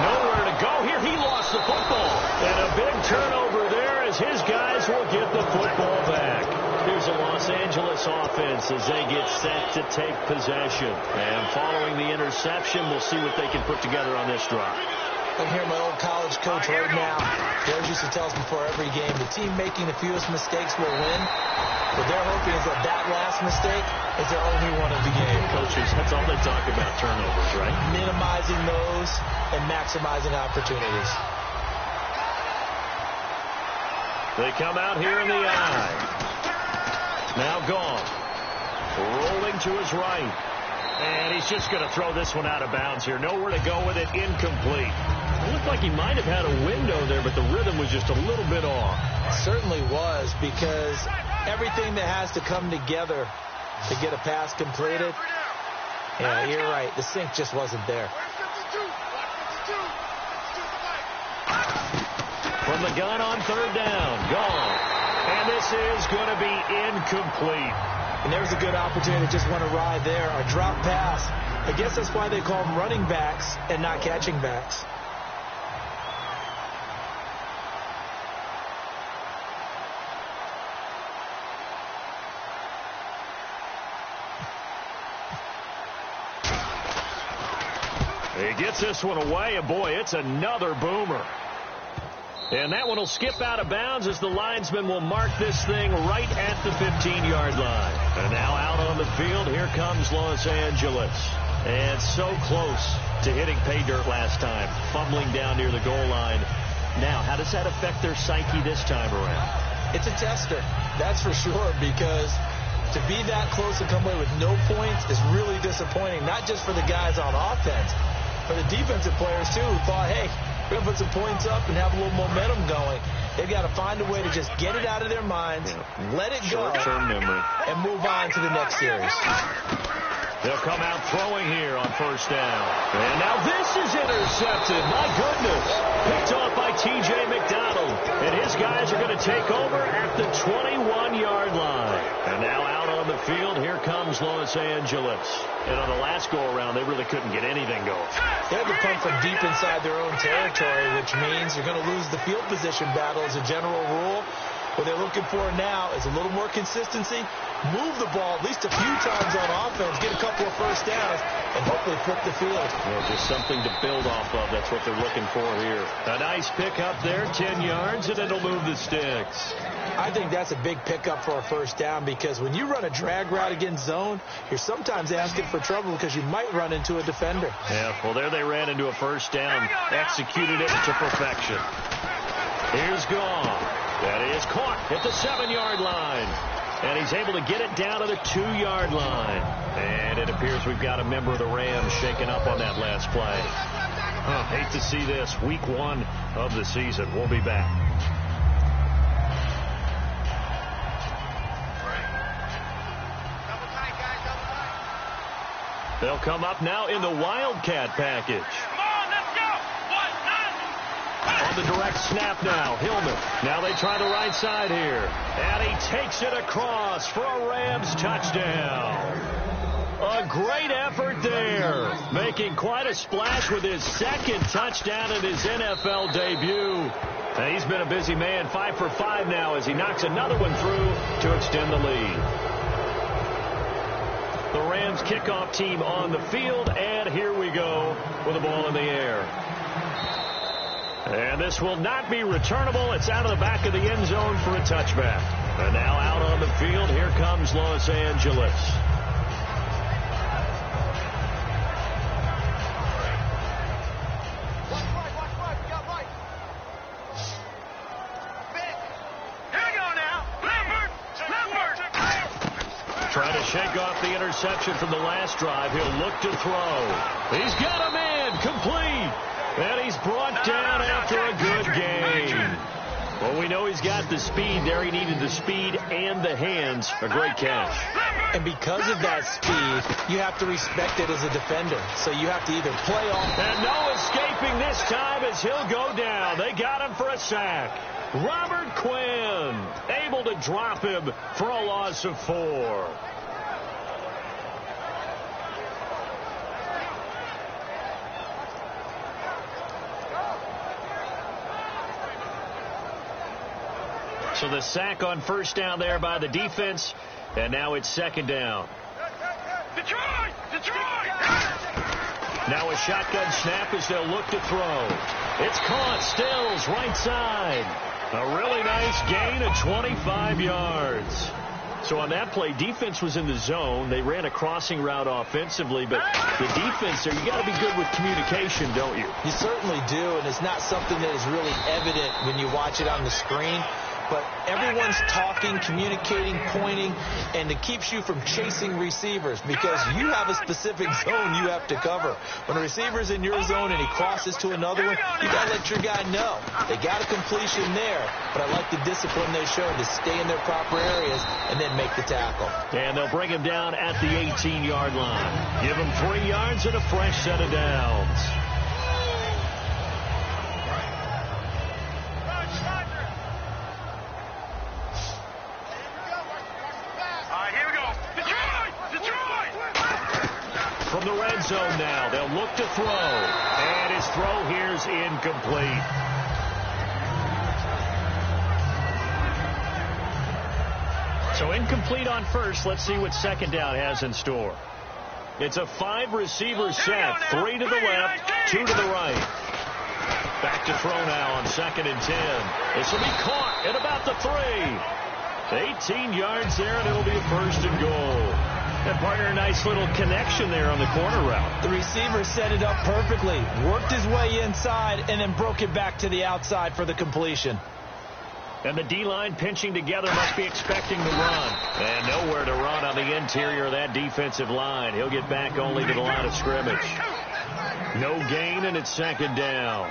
Nowhere to go here. He lost the football. And a big turnover there as his guys will get the football back. Here's a Los Angeles offense as they get set to take possession. And following the interception, we'll see what they can put together on this drive. I hear my old college coach right now. He always used to tell us before every game, the team making the fewest mistakes will win. What they're hoping is that last mistake is their only one of the game. Coaches, that's all they talk about, turnovers, right? Minimizing those and maximizing opportunities. They come out here in the eye. Now gone. Rolling to his right. And he's just going to throw this one out of bounds here. Nowhere to go with it. Incomplete. It looked like he might have had a window there, but the rhythm was just a little bit off. It certainly was, because everything that has to come together to get a pass completed, yeah, you're right. The sync just wasn't there. From the gun on 3rd down. Gone. And this is going to be incomplete. And there's a good opportunity to just want to ride there. A drop pass. I guess that's why they call them running backs and not catching backs. He gets this one away, and boy, it's another boomer. And that one will skip out of bounds as the linesman will mark this thing right at the 15-yard line. And now out on the field, here comes Los Angeles. And so close to hitting pay dirt last time, fumbling down near the goal line. Now, how does that affect their psyche this time around? It's a tester, that's for sure, because to be that close and come away with no points is really disappointing, not just for the guys on offense, for the defensive players, too, who thought, hey, we're going to put some points up and have a little momentum going. They've got to find a way to just get it out of their minds, let it go, short-term memory, and move on to the next series. They'll come out throwing here on first down. And now this is intercepted. My goodness. Picked off by T.J. McDonald. And his guys are going to take over at the 21-yard line. And now out on the field, here comes Los Angeles. And on the last go-around, they really couldn't get anything going. They had to punt from deep inside their own territory, which means you're going to lose the field position battle as a general rule. What they're looking for now is a little more consistency, move the ball at least a few times on offense, get a couple of first downs, and hopefully flip the field. Well, just something to build off of. That's what they're looking for here. A nice pickup there, 10 yards, and it'll move the sticks. I think that's a big pickup for a first down because when you run a drag route against zone, you're sometimes asking for trouble because you might run into a defender. Yeah, well, there they ran into a first down, executed it to perfection. Here's Goff. That is caught at the 7-yard line. And he's able to get it down to the 2-yard line. And it appears we've got a member of the Rams shaken up on that last play. Hate to see this. Week 1 of the season. We'll be back. They'll come up now in the Wildcat package. On the direct snap now, Hillman. Now they try the right side here. And he takes it across for a Rams touchdown. A great effort there. Making quite a splash with his second touchdown in his NFL debut. And he's been a busy man, 5 for 5 now as he knocks another one through to extend the lead. The Rams kickoff team on the field, and here we go with the ball in the air. And this will not be returnable. It's out of the back of the end zone for a touchback. And now out on the field, here comes Los Angeles. Watch right. We got right. Big. Here we go now. Lambert. Trying to shake off the interception from the last drive. He'll look to throw. He's got a man. Complete. And he's brought down after a good game. Well, we know he's got the speed there. He needed the speed and the hands. A great catch. And because of that speed, you have to respect it as a defender. So you have to either play off. And no escaping this time as he'll go down. They got him for a sack. Robert Quinn able to drop him for a loss of 4. So the sack on first down there by the defense, and now it's second down. Detroit! Now a shotgun snap as they'll look to throw. It's caught. Stills right side. A really nice gain of 25 yards. So on that play, defense was in the zone. They ran a crossing route offensively, but the defense there, you got to be good with communication, don't you? You certainly do, and it's not something that is really evident when you watch it on the screen. But everyone's talking, communicating, pointing, and it keeps you from chasing receivers because you have a specific zone you have to cover. When a receiver's in your zone and he crosses to another one, you got to let your guy know. They got a completion there, but I like the discipline they showed to stay in their proper areas and then make the tackle. And they'll bring him down at the 18-yard line. Give him 3 yards and a fresh set of downs. From the red zone now, they'll look to throw. And his throw here's incomplete. So incomplete on first. Let's see what second down has in store. It's a 5-receiver set. 3 to the left, 2 to the right. Back to throw now on 2nd and 10. This will be caught at about the 3. 18 yards there, and it'll be a first and goal. And partner, a nice little connection there on the corner route. The receiver set it up perfectly, worked his way inside, and then broke it back to the outside for the completion. And the D-line pinching together must be expecting the run. And nowhere to run on the interior of that defensive line. He'll get back only to the line of scrimmage. No gain, and it's second down.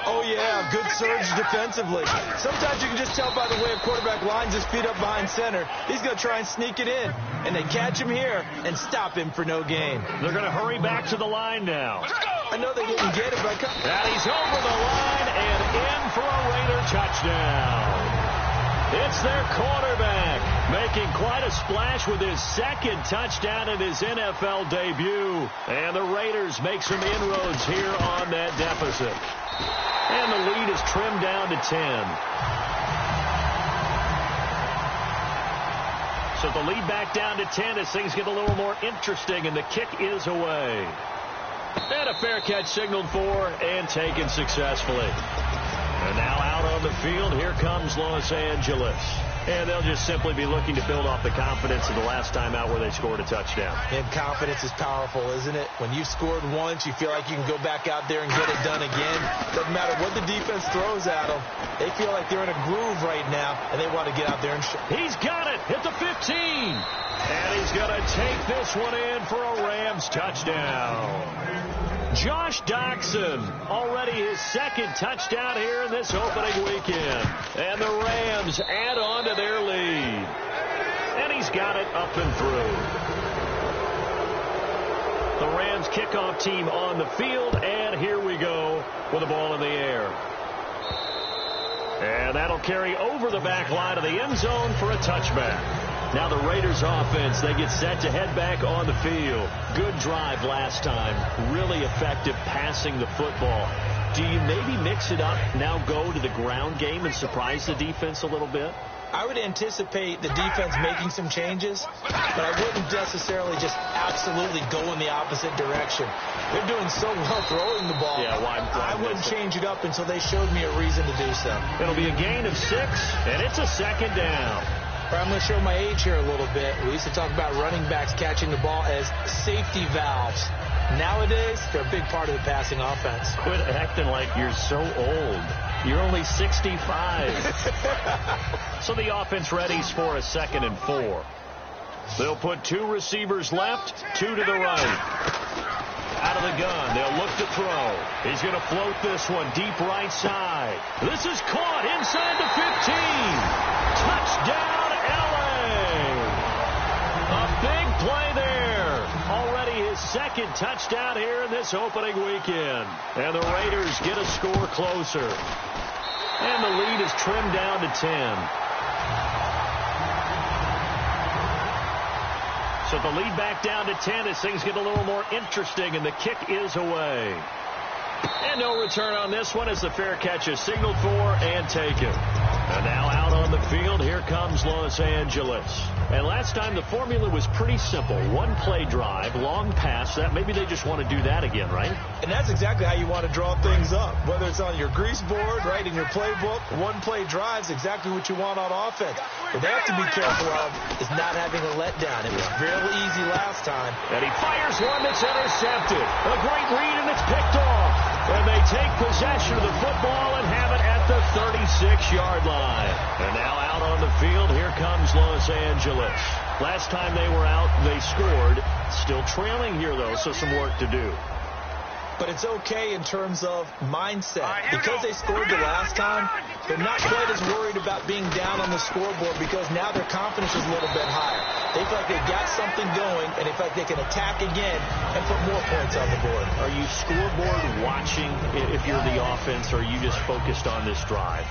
Oh, yeah, good surge defensively. Sometimes you can just tell by the way a quarterback lines his feet up behind center. He's going to try and sneak it in, and they catch him here and stop him for no gain. They're going to hurry back to the line now. I know they didn't get it, but and he's over the line and in for a Raider touchdown. It's their quarterback making quite a splash with his second touchdown in his NFL debut. And the Raiders make some inroads here on that deficit. And the lead is trimmed down to 10. So the lead back down to 10 as things get a little more interesting, and the kick is away. And a fair catch signaled for and taken successfully. And now out on the field, here comes Los Angeles. And they'll just simply be looking to build off the confidence of the last time out where they scored a touchdown. And confidence is powerful, isn't it? When you've scored once, you feel like you can go back out there and get it done again. Doesn't matter what the defense throws at them. They feel like they're in a groove right now, and they want to get out there and He's got it at the 15. And he's going to take this one in for a Rams touchdown. Josh Doxson, already his second touchdown here in this opening weekend. And the Rams add on to their lead. And he's got it up and through. The Rams kickoff team on the field, and here we go with the ball in the air. And that'll carry over the back line of the end zone for a touchback. Now the Raiders offense, they get set to head back on the field. Good drive last time. Really effective passing the football. Do you maybe mix it up, now go to the ground game and surprise the defense a little bit? I would anticipate the defense making some changes, but I wouldn't necessarily just absolutely go in the opposite direction. They're doing so well throwing the ball. Yeah, I wouldn't change it up until they showed me a reason to do so. It'll be a gain of 6, and it's a second down. I'm going to show my age here a little bit. We used to talk about running backs catching the ball as safety valves. Nowadays, they're a big part of the passing offense. Quit acting like you're so old. You're only 65. So the offense readies for a 2nd and 4. They'll put 2 receivers left, 2 to the right. Out of the gun, they'll look to throw. He's going to float this one deep right side. This is caught inside the 15. Touchdown, LA. A big play there. Already his 2nd touchdown here in this opening weekend. And the Raiders get a score closer. And the lead is trimmed down to 10. So the lead back down to 10 as things get a little more interesting, and the kick is away. And no return on this one as the fair catch is signaled for and taken. And now out on the field, here comes Los Angeles. And last time the formula was pretty simple. 1-play drive, long pass. That maybe they just want to do that again, right? And that's exactly how you want to draw things up. Whether it's on your grease board, right, in your playbook, 1-play drive is exactly what you want on offense. What they have to be careful of is not having a letdown. It was real easy last time. And he fires one that's intercepted. A great read, and it's picked off. And they take possession of the football and have it at the 36-yard line. And now out on the field, here comes Los Angeles. Last time they were out, they scored. Still trailing here, though, so some work to do. But it's okay in terms of mindset. Because they scored the last time, they're not quite as worried about being down on the scoreboard because now their confidence is a little bit higher. They feel like they've got something going, and they feel like they can attack again and put more points on the board. Are you scoreboard watching if you're the offense, or are you just focused on this drive?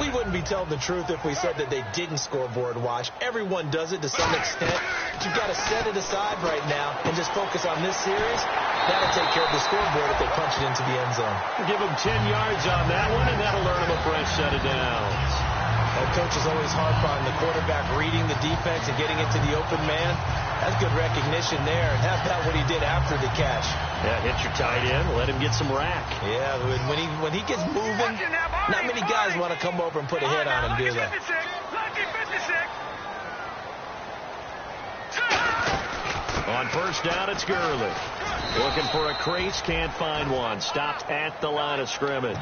We wouldn't be telling the truth if we said that they didn't scoreboard watch. Everyone does it to some extent. But you've got to set it aside right now and just focus on this series. That'll take care of the scoreboard if they punch it into the end zone. Give them 10 yards on that one, and that'll earn them a fresh set of downs. Well, coach is always harp on the quarterback reading the defense and getting into the open man. That's good recognition there. And how about what he did after the catch? Yeah, hit your tight end, let him get some rack. Yeah, when he gets moving, not many guys want to come over and put a hit on him, do they? On first down, it's Gurley. Looking for a crease, can't find one. Stopped at the line of scrimmage.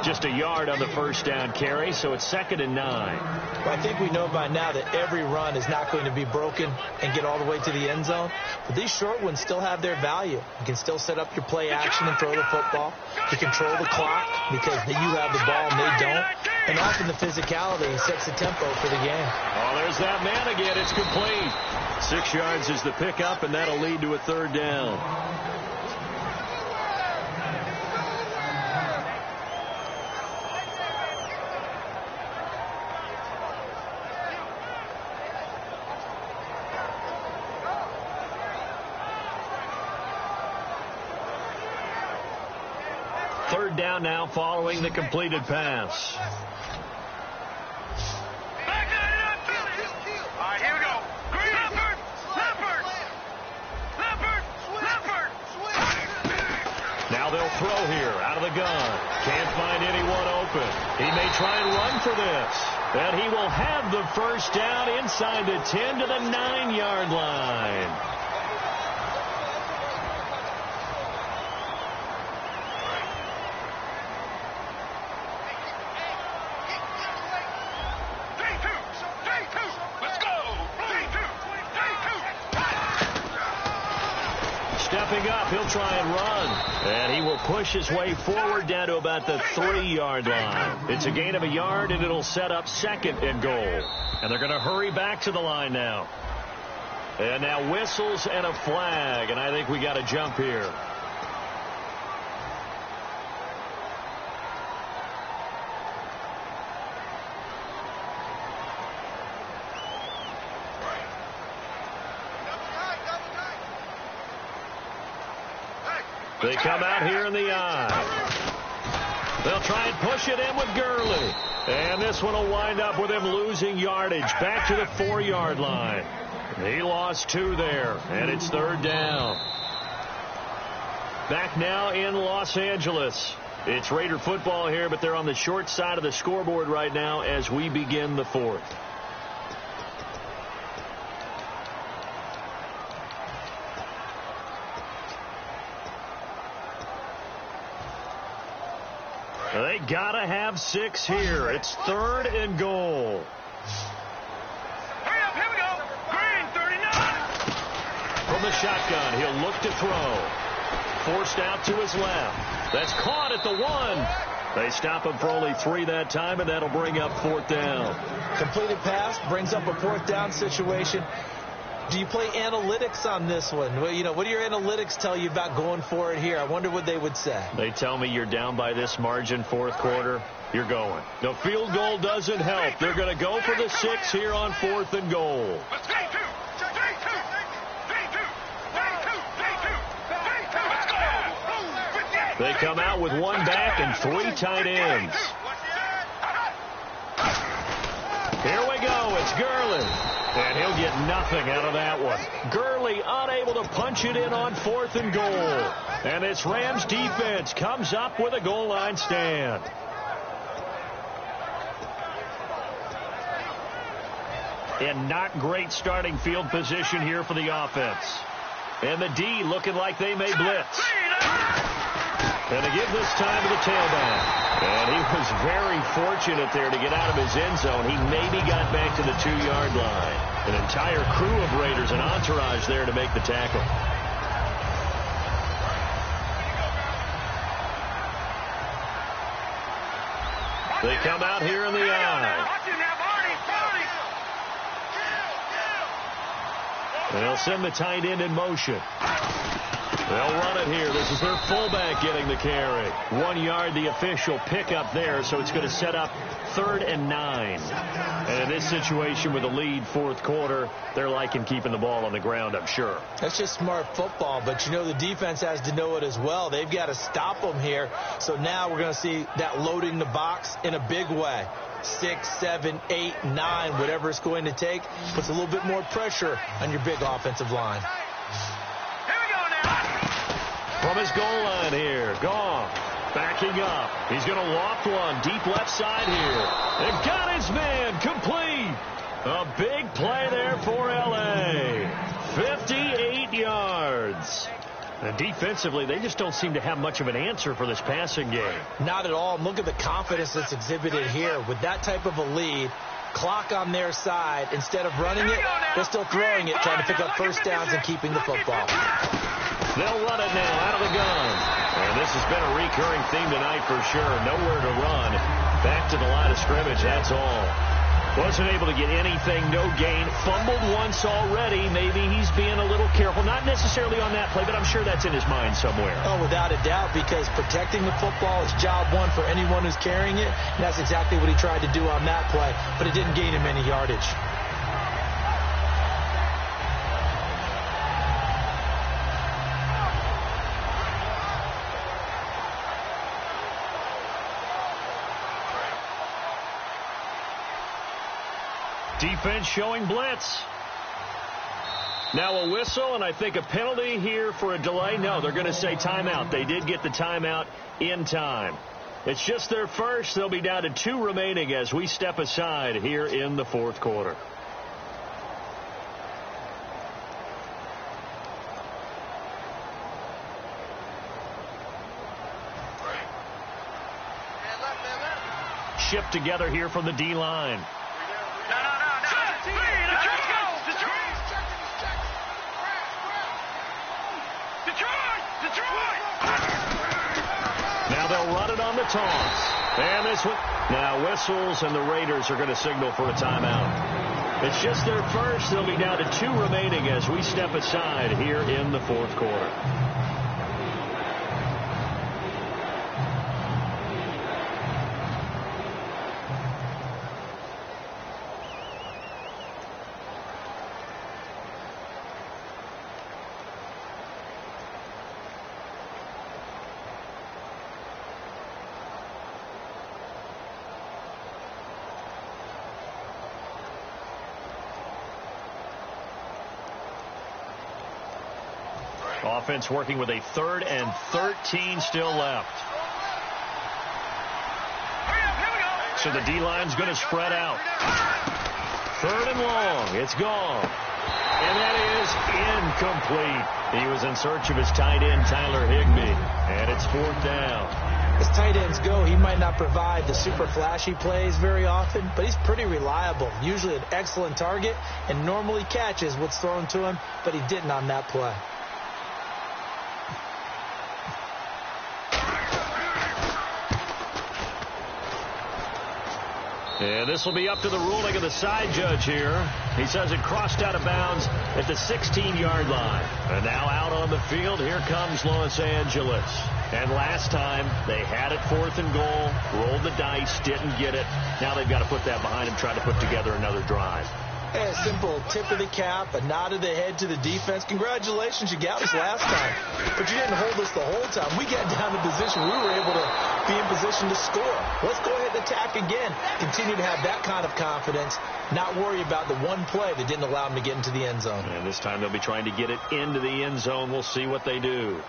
Just a yard on the first down carry, so it's 2nd and 9. Well, I think we know by now that every run is not going to be broken and get all the way to the end zone. But these short ones still have their value. You can still set up your play action and throw the football. You control the clock because you have the ball and they don't. And often the physicality sets the tempo for the game. Oh, there's that man again. It's complete. 6 yards is the pickup, and that'll lead to a 3rd down. Third down now following the completed pass. Now they'll throw here out of the gun. Can't find anyone open. He may try and run for this. And he will have the first down inside the 10 to the 9-yard line. Stepping up, he'll try and run. And he will push his way forward down to about the 3-yard line. It's a gain of a yard, and it'll set up 2nd and goal. And they're going to hurry back to the line now. And now whistles and a flag, and I think we got a jump here. They come out here in the eye. They'll try and push it in with Gurley. And this one will wind up with him losing yardage back to the 4-yard line. He lost 2 there, and it's 3rd down. Back now in Los Angeles. It's Raider football here, but they're on the short side of the scoreboard right now as we begin the 4th. They gotta have 6 here. It's 3rd and goal. Hurry up, here we go. Green, 39. From the shotgun, he'll look to throw. Forced out to his left. That's caught at the 1. They stop him for only 3 that time, and that'll bring up 4th down. Completed pass brings up a 4th down situation. Do you play analytics on this one? Well, what do your analytics tell you about going for it here? I wonder what they would say. They tell me you're down by this margin 4th quarter. You're going. The field goal doesn't help. They're going to go for the 6 here on 4th and goal. They come out with 1 back and 3 tight ends. Here we go. It's Gurley. And he'll get nothing out of that one. Gurley unable to punch it in on 4th and goal. And this Rams defense comes up with a goal line stand. And not great starting field position here for the offense. And the D looking like they may blitz. And to give this time to the tailback. And he was very fortunate there to get out of his end zone. He maybe got back to the 2-yard line. An entire crew of Raiders, an entourage there to make the tackle. They come out here in the eye. They'll send the tight end in motion. They'll run it here. This is their fullback getting the carry. 1 yard, the official pickup there, so it's going to set up 3rd and 9. And in this situation with a lead 4th quarter, they're liking keeping the ball on the ground, I'm sure. That's just smart football, but the defense has to know it as well. They've got to stop them here. So now we're going to see that loading the box in a big way. 6, 7, 8, 9, whatever it's going to take, puts a little bit more pressure on your big offensive line. From his goal line here, Goff backing up. He's going to loft one deep left side here. And got his man complete. A big play there for L.A. 58 yards. And defensively, they just don't seem to have much of an answer for this passing game. Not at all. Look at the confidence that's exhibited here. With that type of a lead, clock on their side, instead of running it, they're still throwing it, trying to pick up first downs and keeping the football. They'll run it now out of the gun. And this has been a recurring theme tonight for sure. Nowhere to run. Back to the line of scrimmage, that's all. Wasn't able to get anything, no gain. Fumbled once already. Maybe he's being a little careful. Not necessarily on that play, but I'm sure that's in his mind somewhere. Oh, without a doubt, because protecting the football is job one for anyone who's carrying it. And that's exactly what he tried to do on that play, but it didn't gain him any yardage. Defense showing blitz. Now a whistle, and I think a penalty here for a delay. No, they're going to say timeout. They did get the timeout in time. It's just their first. They'll be down to 2 remaining as we step aside here in the fourth quarter. Shipped together here from the D-line. Now they'll run it on the toss. And this one. Now whistles, and the Raiders are going to signal for a timeout. It's just their first. They'll be down to 2 remaining as we step aside here in the fourth quarter. Offense working with a 3rd and 13 still left. So the D-line's going to spread out. 3rd and long. It's gone. And that is incomplete. He was in search of his tight end, Tyler Higbee. And it's 4th down. As tight ends go, he might not provide the super flashy plays very often, but he's pretty reliable. Usually an excellent target and normally catches what's thrown to him, but he didn't on that play. And this will be up to the ruling of the side judge here. He says it crossed out of bounds at the 16-yard line. And now out on the field, here comes Los Angeles. And last time, they had it 4th and goal, rolled the dice, didn't get it. Now they've got to put that behind them, try to put together another drive. A simple tip of the cap, a nod of the head to the defense. Congratulations, you got us last time. But you didn't hold us the whole time. We got down to position. We were able to be in position to score. Let's go ahead and attack again. Continue to have that kind of confidence. Not worry about the one play that didn't allow them to get into the end zone. And this time they'll be trying to get it into the end zone. We'll see what they do.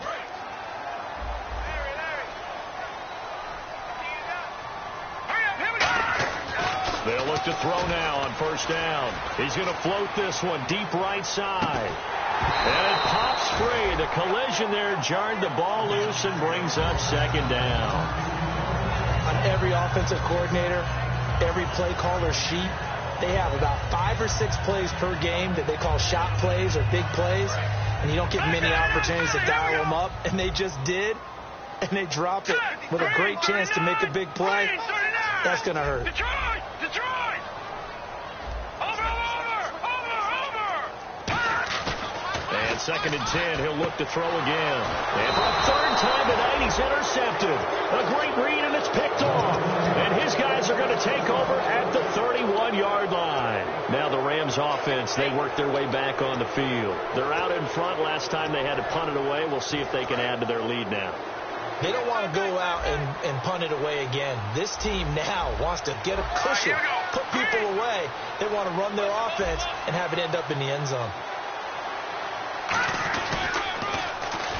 They'll look to throw now on 1st down. He's going to float this one deep right side. And it pops free. The collision there jarred the ball loose and brings up 2nd down. On every offensive coordinator, every play caller sheet, they have about 5 or 6 plays per game that they call shot plays or big plays. And you don't get many opportunities to dial them up. And they just did. And they drop it with a great chance to make a big play. That's going to hurt. Detroit! Over! And 2nd and 10, he'll look to throw again. And for a 3rd time tonight, he's intercepted. A great read, and it's picked off. And his guys are going to take over at the 31-yard line. Now the Rams offense, they work their way back on the field. They're out in front. Last time they had to punt it away. We'll see if they can add to their lead now. They don't want to go out and punt it away again. This team now wants to get a cushion, put people away. They want to run their offense and have it end up in the end zone.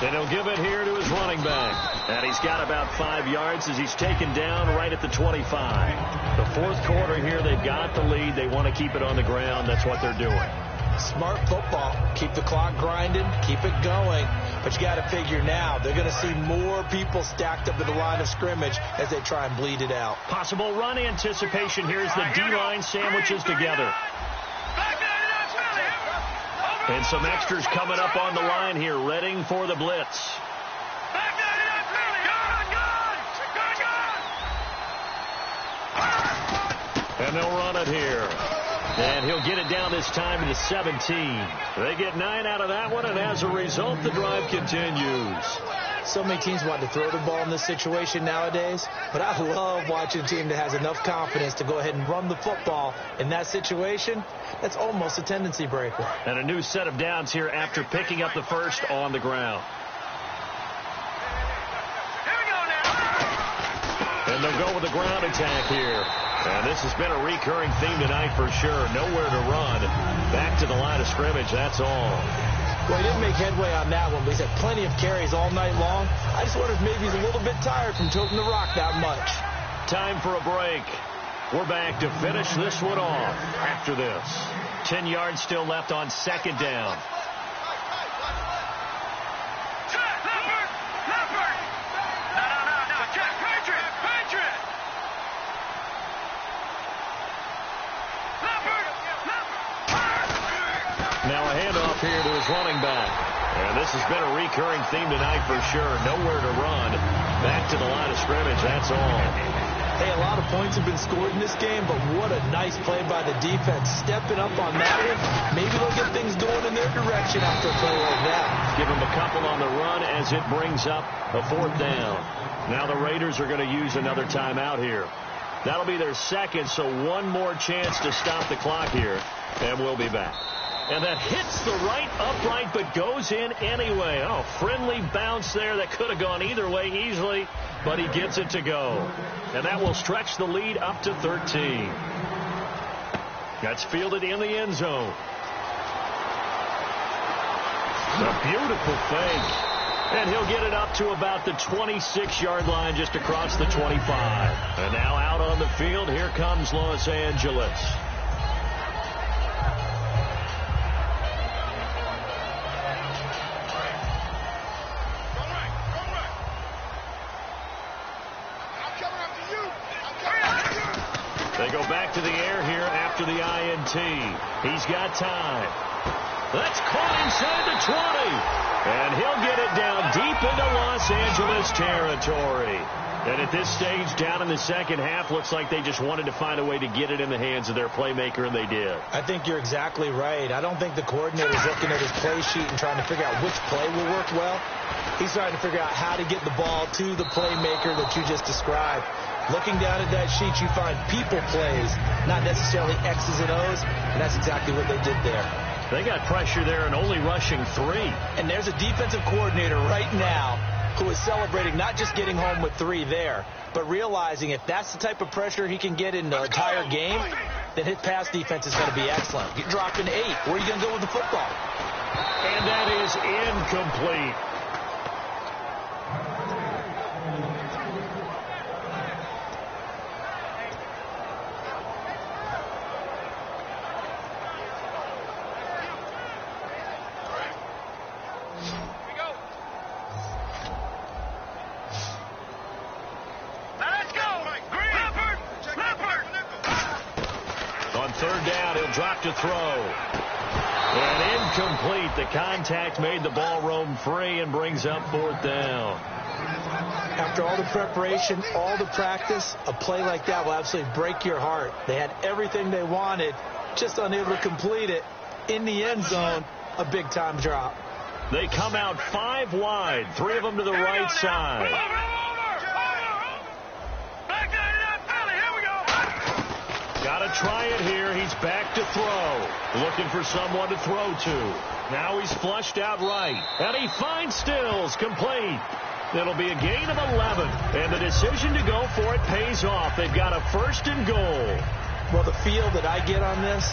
Then he'll give it here to his running back. And he's got about 5 yards as he's taken down right at the 25. The fourth quarter here, they've got the lead. They want to keep it on the ground. That's what they're doing. Smart football. Keep the clock grinding. Keep it going. But But you got to figure now, they're going to see more people stacked up at the line of scrimmage as they try and bleed it out. Possible run anticipation. Here's the D-line sandwiches together. And some extras coming up on the line here, readying for the blitz. And they'll run it here. And he'll get it down this time to the 17. They get 9 out of that one, and as a result, the drive continues. So many teams want to throw the ball in this situation nowadays, but I love watching a team that has enough confidence to go ahead and run the football in that situation. That's almost a tendency breaker. And a new set of downs here after picking up the first on the ground. And they'll go with the ground attack here. And this has been a recurring theme tonight for sure. Nowhere to run. Back to the line of scrimmage, that's all. Well, he didn't make headway on that one, but he's had plenty of carries all night long. I just wonder if maybe he's a little bit tired from toting the rock that much. Time for a break. We're back to finish this one off after this. 10 yards still left on second down. Now a handoff here to his running back. And this has been a recurring theme tonight for sure. Nowhere to run. Back to the line of scrimmage, that's all. Hey, a lot of points have been scored in this game, but what a nice play by the defense. Stepping up on that one. Maybe they'll get things going in their direction after a play like that. Give them a couple on the run as it brings up a fourth down. Now the Raiders are going to use another timeout here. That'll be their second, so one more chance to stop the clock here, and we'll be back. And that hits the right upright but goes in anyway. Oh, friendly bounce there that could have gone either way easily, but he gets it to go. And that will stretch the lead up to 13. That's fielded in the end zone. A beautiful fake. And he'll get it up to about the 26-yard line just across the 25. And now out on the field, here comes Los Angeles. They go back to the air here after the INT. He's got time. That's caught inside the 20. And he'll get it down deep into Los Angeles territory. And at this stage, down in the second half, looks like they just wanted to find a way to get it in the hands of their playmaker, and they did. I think you're exactly right. I don't think the coordinator's looking at his play sheet and trying to figure out which play will work well. He's trying to figure out how to get the ball to the playmaker that you just described. Looking down at that sheet, you find people plays, not necessarily X's and O's, and that's exactly what they did there. They got pressure there and only rushing 3. And there's a defensive coordinator right now who is celebrating not just getting home with 3 there, but realizing if that's the type of pressure he can get in the entire game, then his pass defense is going to be excellent. You're dropping 8. Where are you going to go with the football? And that is incomplete. Drop to throw. And incomplete. The contact made the ball roam free and brings up fourth down. After all the preparation, all the practice, a play like that will absolutely break your heart. They had everything they wanted, just unable to complete it. In the end zone, a big-time drop. They come out 5 wide, 3 of them to the right side. Got to try it here. He's back to throw. Looking for someone to throw to. Now he's flushed out right. And he finds Stills complete. It'll be a gain of 11. And the decision to go for it pays off. They've got a 1st and goal. Well, the feel that I get on this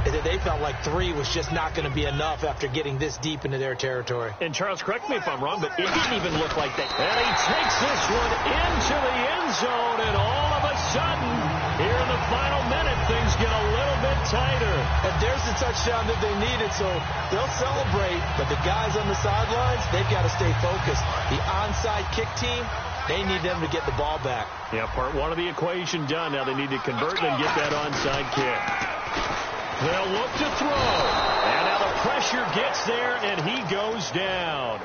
is that they felt like 3 was just not going to be enough after getting this deep into their territory. And Charles, correct me if I'm wrong, but it didn't even look like that. And he takes this one into the end zone, and all of a sudden, here in the final minute, things get a little bit tighter. And there's the touchdown that they needed, so they'll celebrate. But the guys on the sidelines, they've got to stay focused. The onside kick team, they need them to get the ball back. Yeah, part one of the equation done. Now they need to convert and get that onside kick. They'll look to throw. And now the pressure gets there, and he goes down.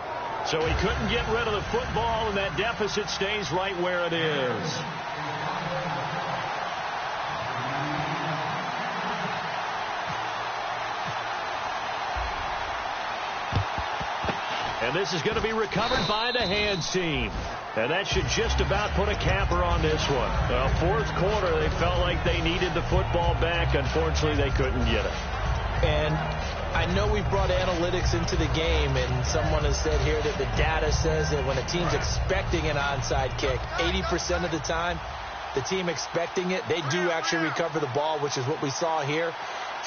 So he couldn't get rid of the football, and that deficit stays right where it is. And this is going to be recovered by the hands team. And that should just about put a capper on this one. Fourth quarter, they felt like they needed the football back. Unfortunately, they couldn't get it. And I know we've brought analytics into the game, and someone has said here that the data says that when a team's expecting an onside kick, 80% of the time, the team expecting it, they do actually recover the ball, which is what we saw here.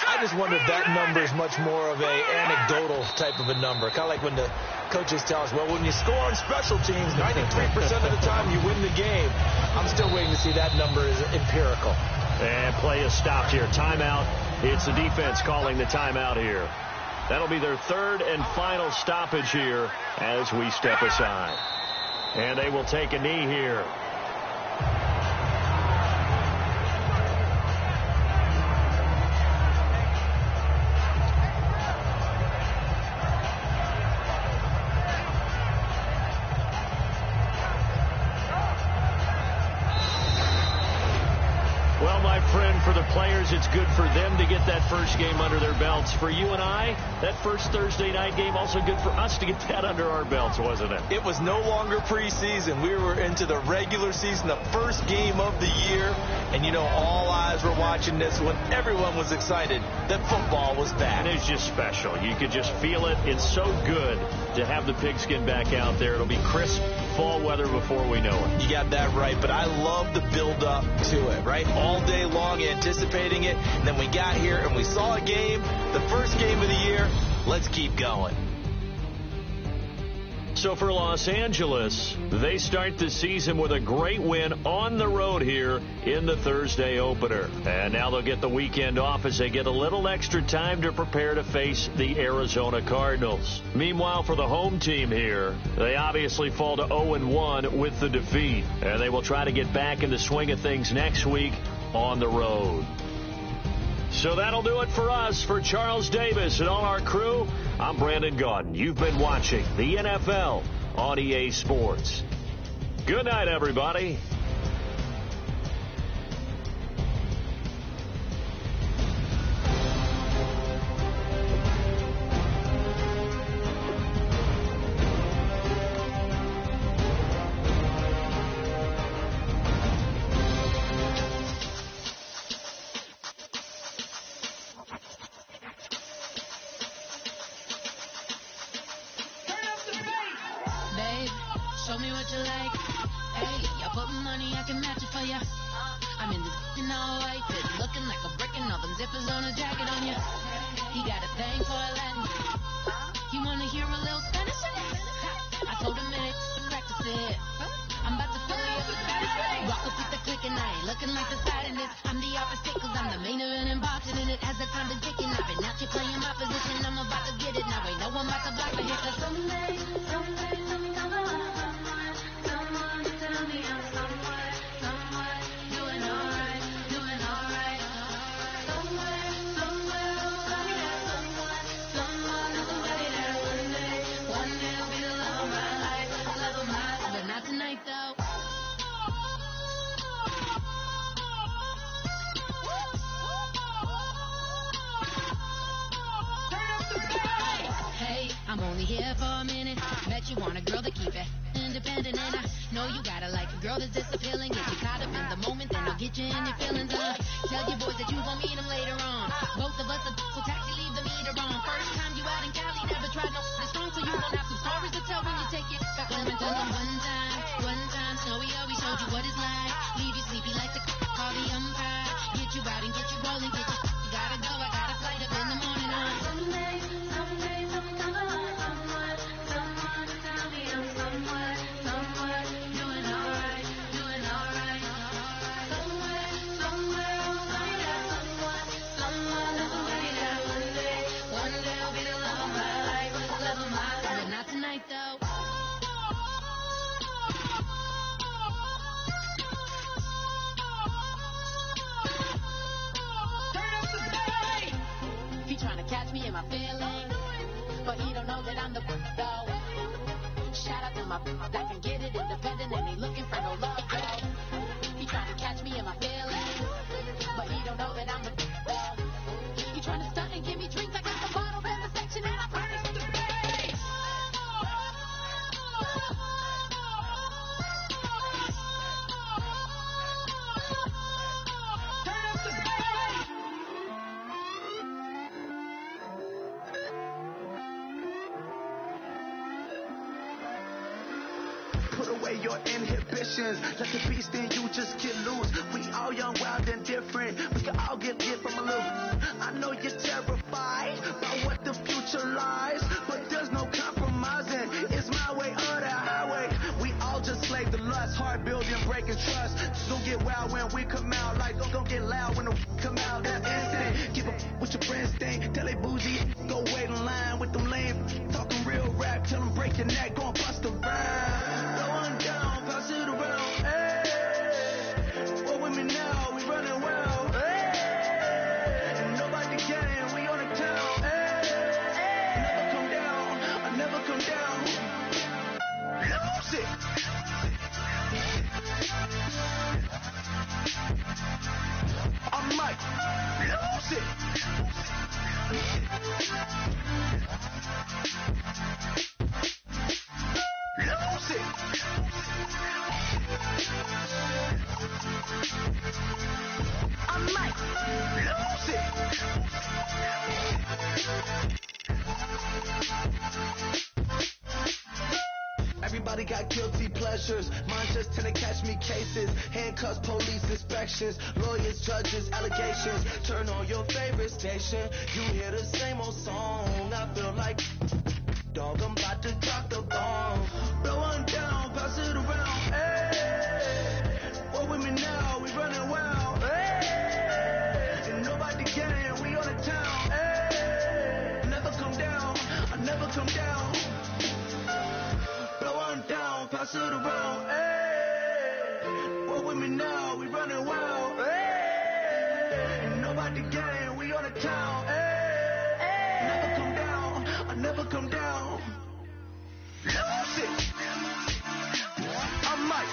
I just wonder if that number is much more of a anecdotal type of a number. Kind of like when the coaches tell us, well, when you score on special teams, 93% of the time you win the game. I'm still waiting to see that number is empirical. And play is stopped here. Timeout. It's the defense calling the timeout here. That'll be their third and final stoppage here as we step aside. And they will take a knee here. For the players, it's good for them to get that first game under their belts. For you and I, that first Thursday night game, also good for us to get that under our belts, wasn't it? It was no longer preseason. We were into the regular season, the first game of the year. And, you know, all eyes were watching this when everyone was excited that football was back. And it's just special. You could just feel it. It's so good to have the pigskin back out there. It'll be crisp fall weather before we know it. You got that right, but I love the build-up to it, right? All day long anticipating it, and then we got here and we saw a game, the first game of the year. Let's keep going. So for Los Angeles, they start the season with a great win on the road here in the Thursday opener. And now they'll get the weekend off as they get a little extra time to prepare to face the Arizona Cardinals. Meanwhile, for the home team here, they obviously fall to 0-1 with the defeat. And they will try to get back in the swing of things next week on the road. So that'll do it for us. For Charles Davis and all our crew, I'm Brandon Gaudin. You've been watching the NFL on EA Sports. Good night, everybody. I'm only here for a minute. Bet you want a girl to keep it independent, and I know you gotta like a girl that's this appealing. Get you caught up in the moment, then I'll get you in your feelings. Tell your boys that you gon' meet them later on. Both of us are so taxi, leave the meter on. First time you out in Cali, never tried no this song, so you gon' have some stories to tell when you take it. Let me tell them one time, Snowy always showed you what it's like. Leave you sleepy like the call the umpire. Get you out and get you rolling, get you gotta go. I got a flight up in the morning on Sunday. Someone my that can get it independent and ain't looking for no love, girl. He trying to catch me in my feelings, but he don't know that I'm the well. He trying to stunt and give me drinks. I got the bottles in the section and I furnish the space. Put away your inhibitions. Let the beast in you just get loose. We all young, wild, and different. We can all get lit from a little. I know you're terrified about what the future lies, but there's no compromising. It's my way or the highway. We all just slave the lust, hard building, breaking trust. Don't get wild when we come out. Like don't get loud when the come out. That's instant. Keep up with your friends thing. Tell they bougie, go wait in line with them lame. Talking real rap, tell them break your neck, gon' bust a rhyme. Down, pass it around, hey. What with me now? We running wild, hey. And nobody can, we on the town, hey. Never come down, I never come down. Lose it. I might lose it. Lose it. I might lose it. Everybody got guilty pleasures. Mine just tend to catch me cases. Handcuffs, police inspections, lawyers, judges, allegations. Turn on your favorite station. You hear the same old song. I feel like dog, I'm about to drop the bomb. Blow one down, pass it around. Hey, what with me now? We running wild. Hey, and nobody can. We on the town. Hey, never come down. I never come down. Blow one down, pass it around. Hey, what with me now? We running wild. Hey, and nobody can. We on the town. Hey, never come down. I never come down. Lose it. I might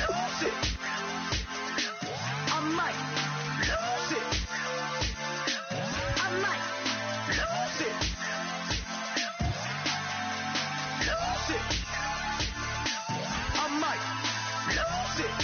lose it. I might lose it. I might lose it. Lose it. I might lose it.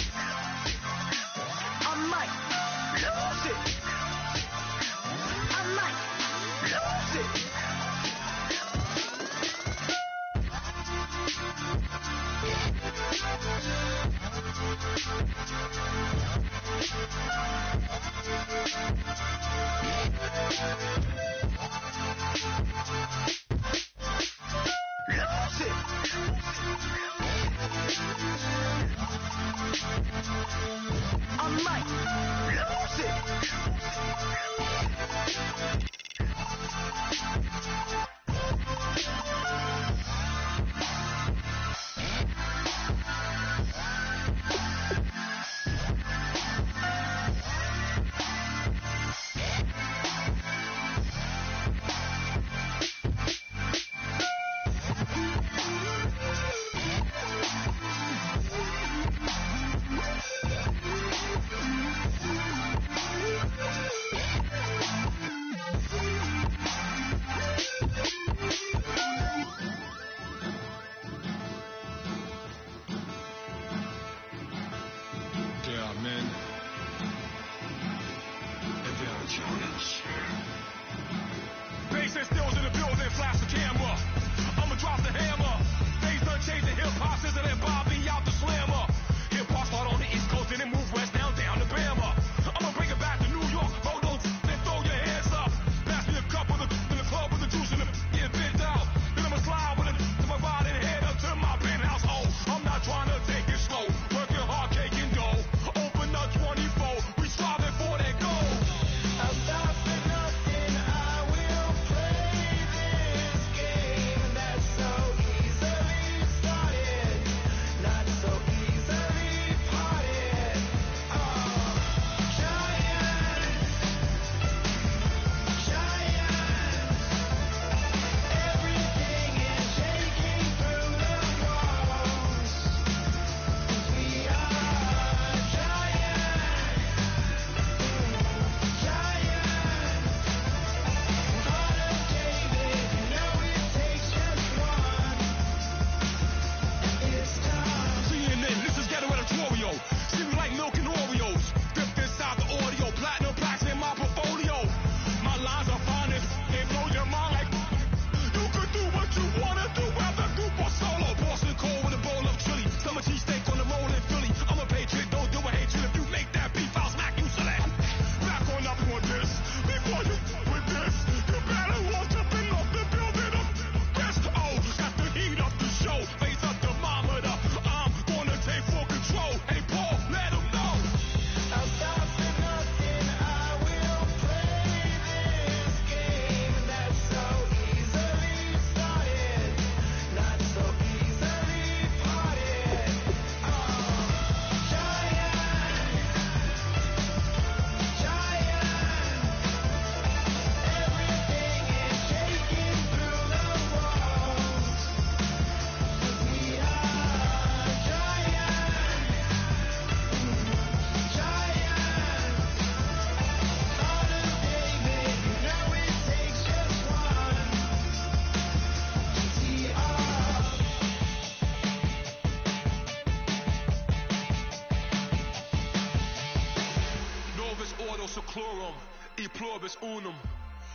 pluribus unum.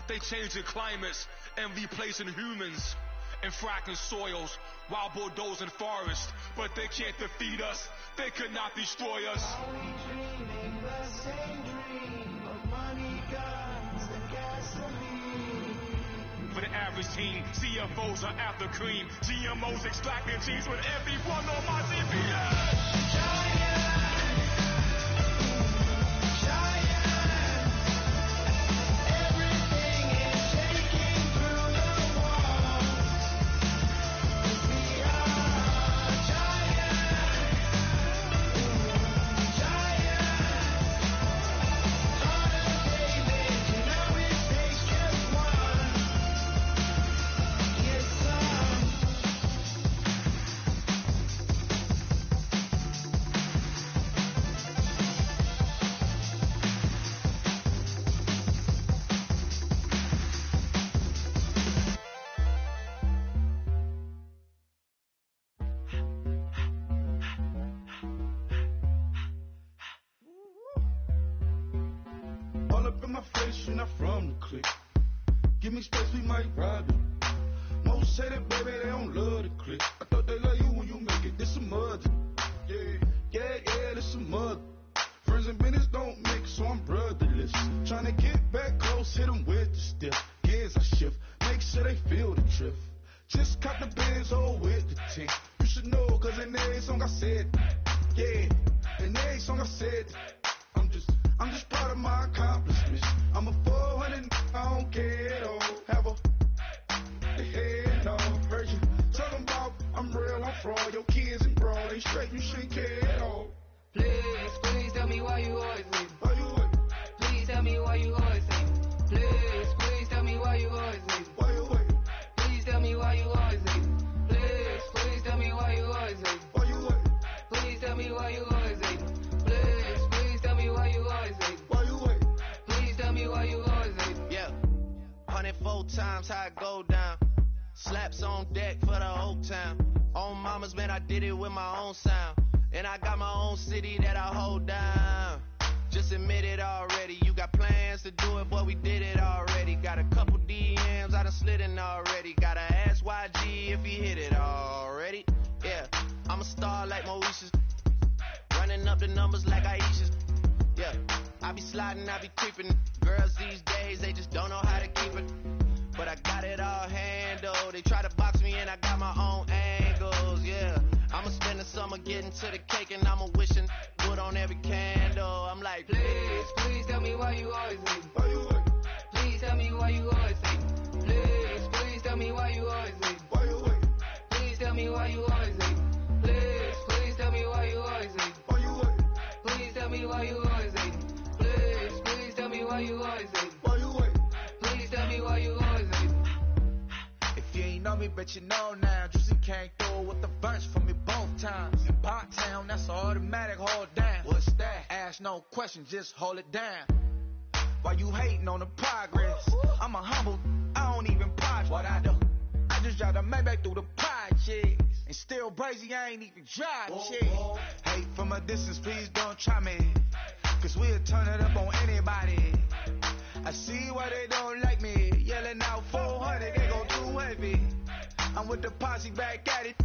They changing climates and replacing humans and fracking soils while bulldozing forests. But they can't defeat us. They could not destroy us. Are we dreaming the same dream of money, guns, and gasoline? For the average team, CFOs are after cream. GMOs extracting genes with everyone on my CPS. From the clique. Give me space, we might rob it. Most say that, baby, they don't love the clique. I thought they love you when you make it. This some mud. Yeah, this some mud. Friends and business don't mix, so I'm brotherless. Trying to get back close, hit them with the stiff. Gears I shift, make sure they feel the drift. Just caught the Benz, oh, with the tint. You should know, cause in every song I said, yeah, in every song I said, I'm just proud of my accomplishments. I'm a 400, I don't care at all. Have a head off. Heard you talking about I'm real, I'm fraud. Your kids and broad ain't straight, you shouldn't care at all. Please tell me why you always leave. Why you what? Please tell me why you always leave. Please tell me why you always leave. Why you what? Please tell me why you always leave. Please tell me why you always leave. Why you what? Please tell me why you always leave. Please tell me why you always leave. Why you what? Please tell me why you always leave. Yeah, 104 times how it go down. Slaps on deck for the whole town. On mama's man, I did it with my own sound. And I got my own city that I hold down. Just admit it already. You got plans to do it, but we did it already. Got a couple DMs I done slid in already. Gotta ask YG if he hit it already. Yeah, I'm a star like Moesha's. Running up the numbers like Aisha's. Yeah, I be sliding, I be creeping. Girls these days, they just don't know how to keep it. But I got it all handled. They try to box me and I got my own angles, yeah. I'ma spend the summer getting to the cake and I'ma wishing wood on every candle. I'm like, please tell me why you always leave. Why you what? Please tell me why you always leave. Please tell me why you always leave. Why you what? Please tell me why you always leave. Please tell me why you always leave. Why you what? Please tell me why you always leave. Please tell me why you always leave. Why you what? Please tell me why you always leave. If you ain't know me, bet you know now. Juicy came through with the verse for me both times. In Pot Town, that's automatic, hold down. What's that? Ask no questions, just hold it down. Why you hating on the progress? I'm a humble, I don't even pause what I do. I just drive the Maybach through the projects. And still brazy, I ain't even drive shit. Hate from a distance, please don't try me. Cause we'll turn it up on anybody. I see why they don't like me. Yelling out 400, they go too heavy. I'm with the posse back at it.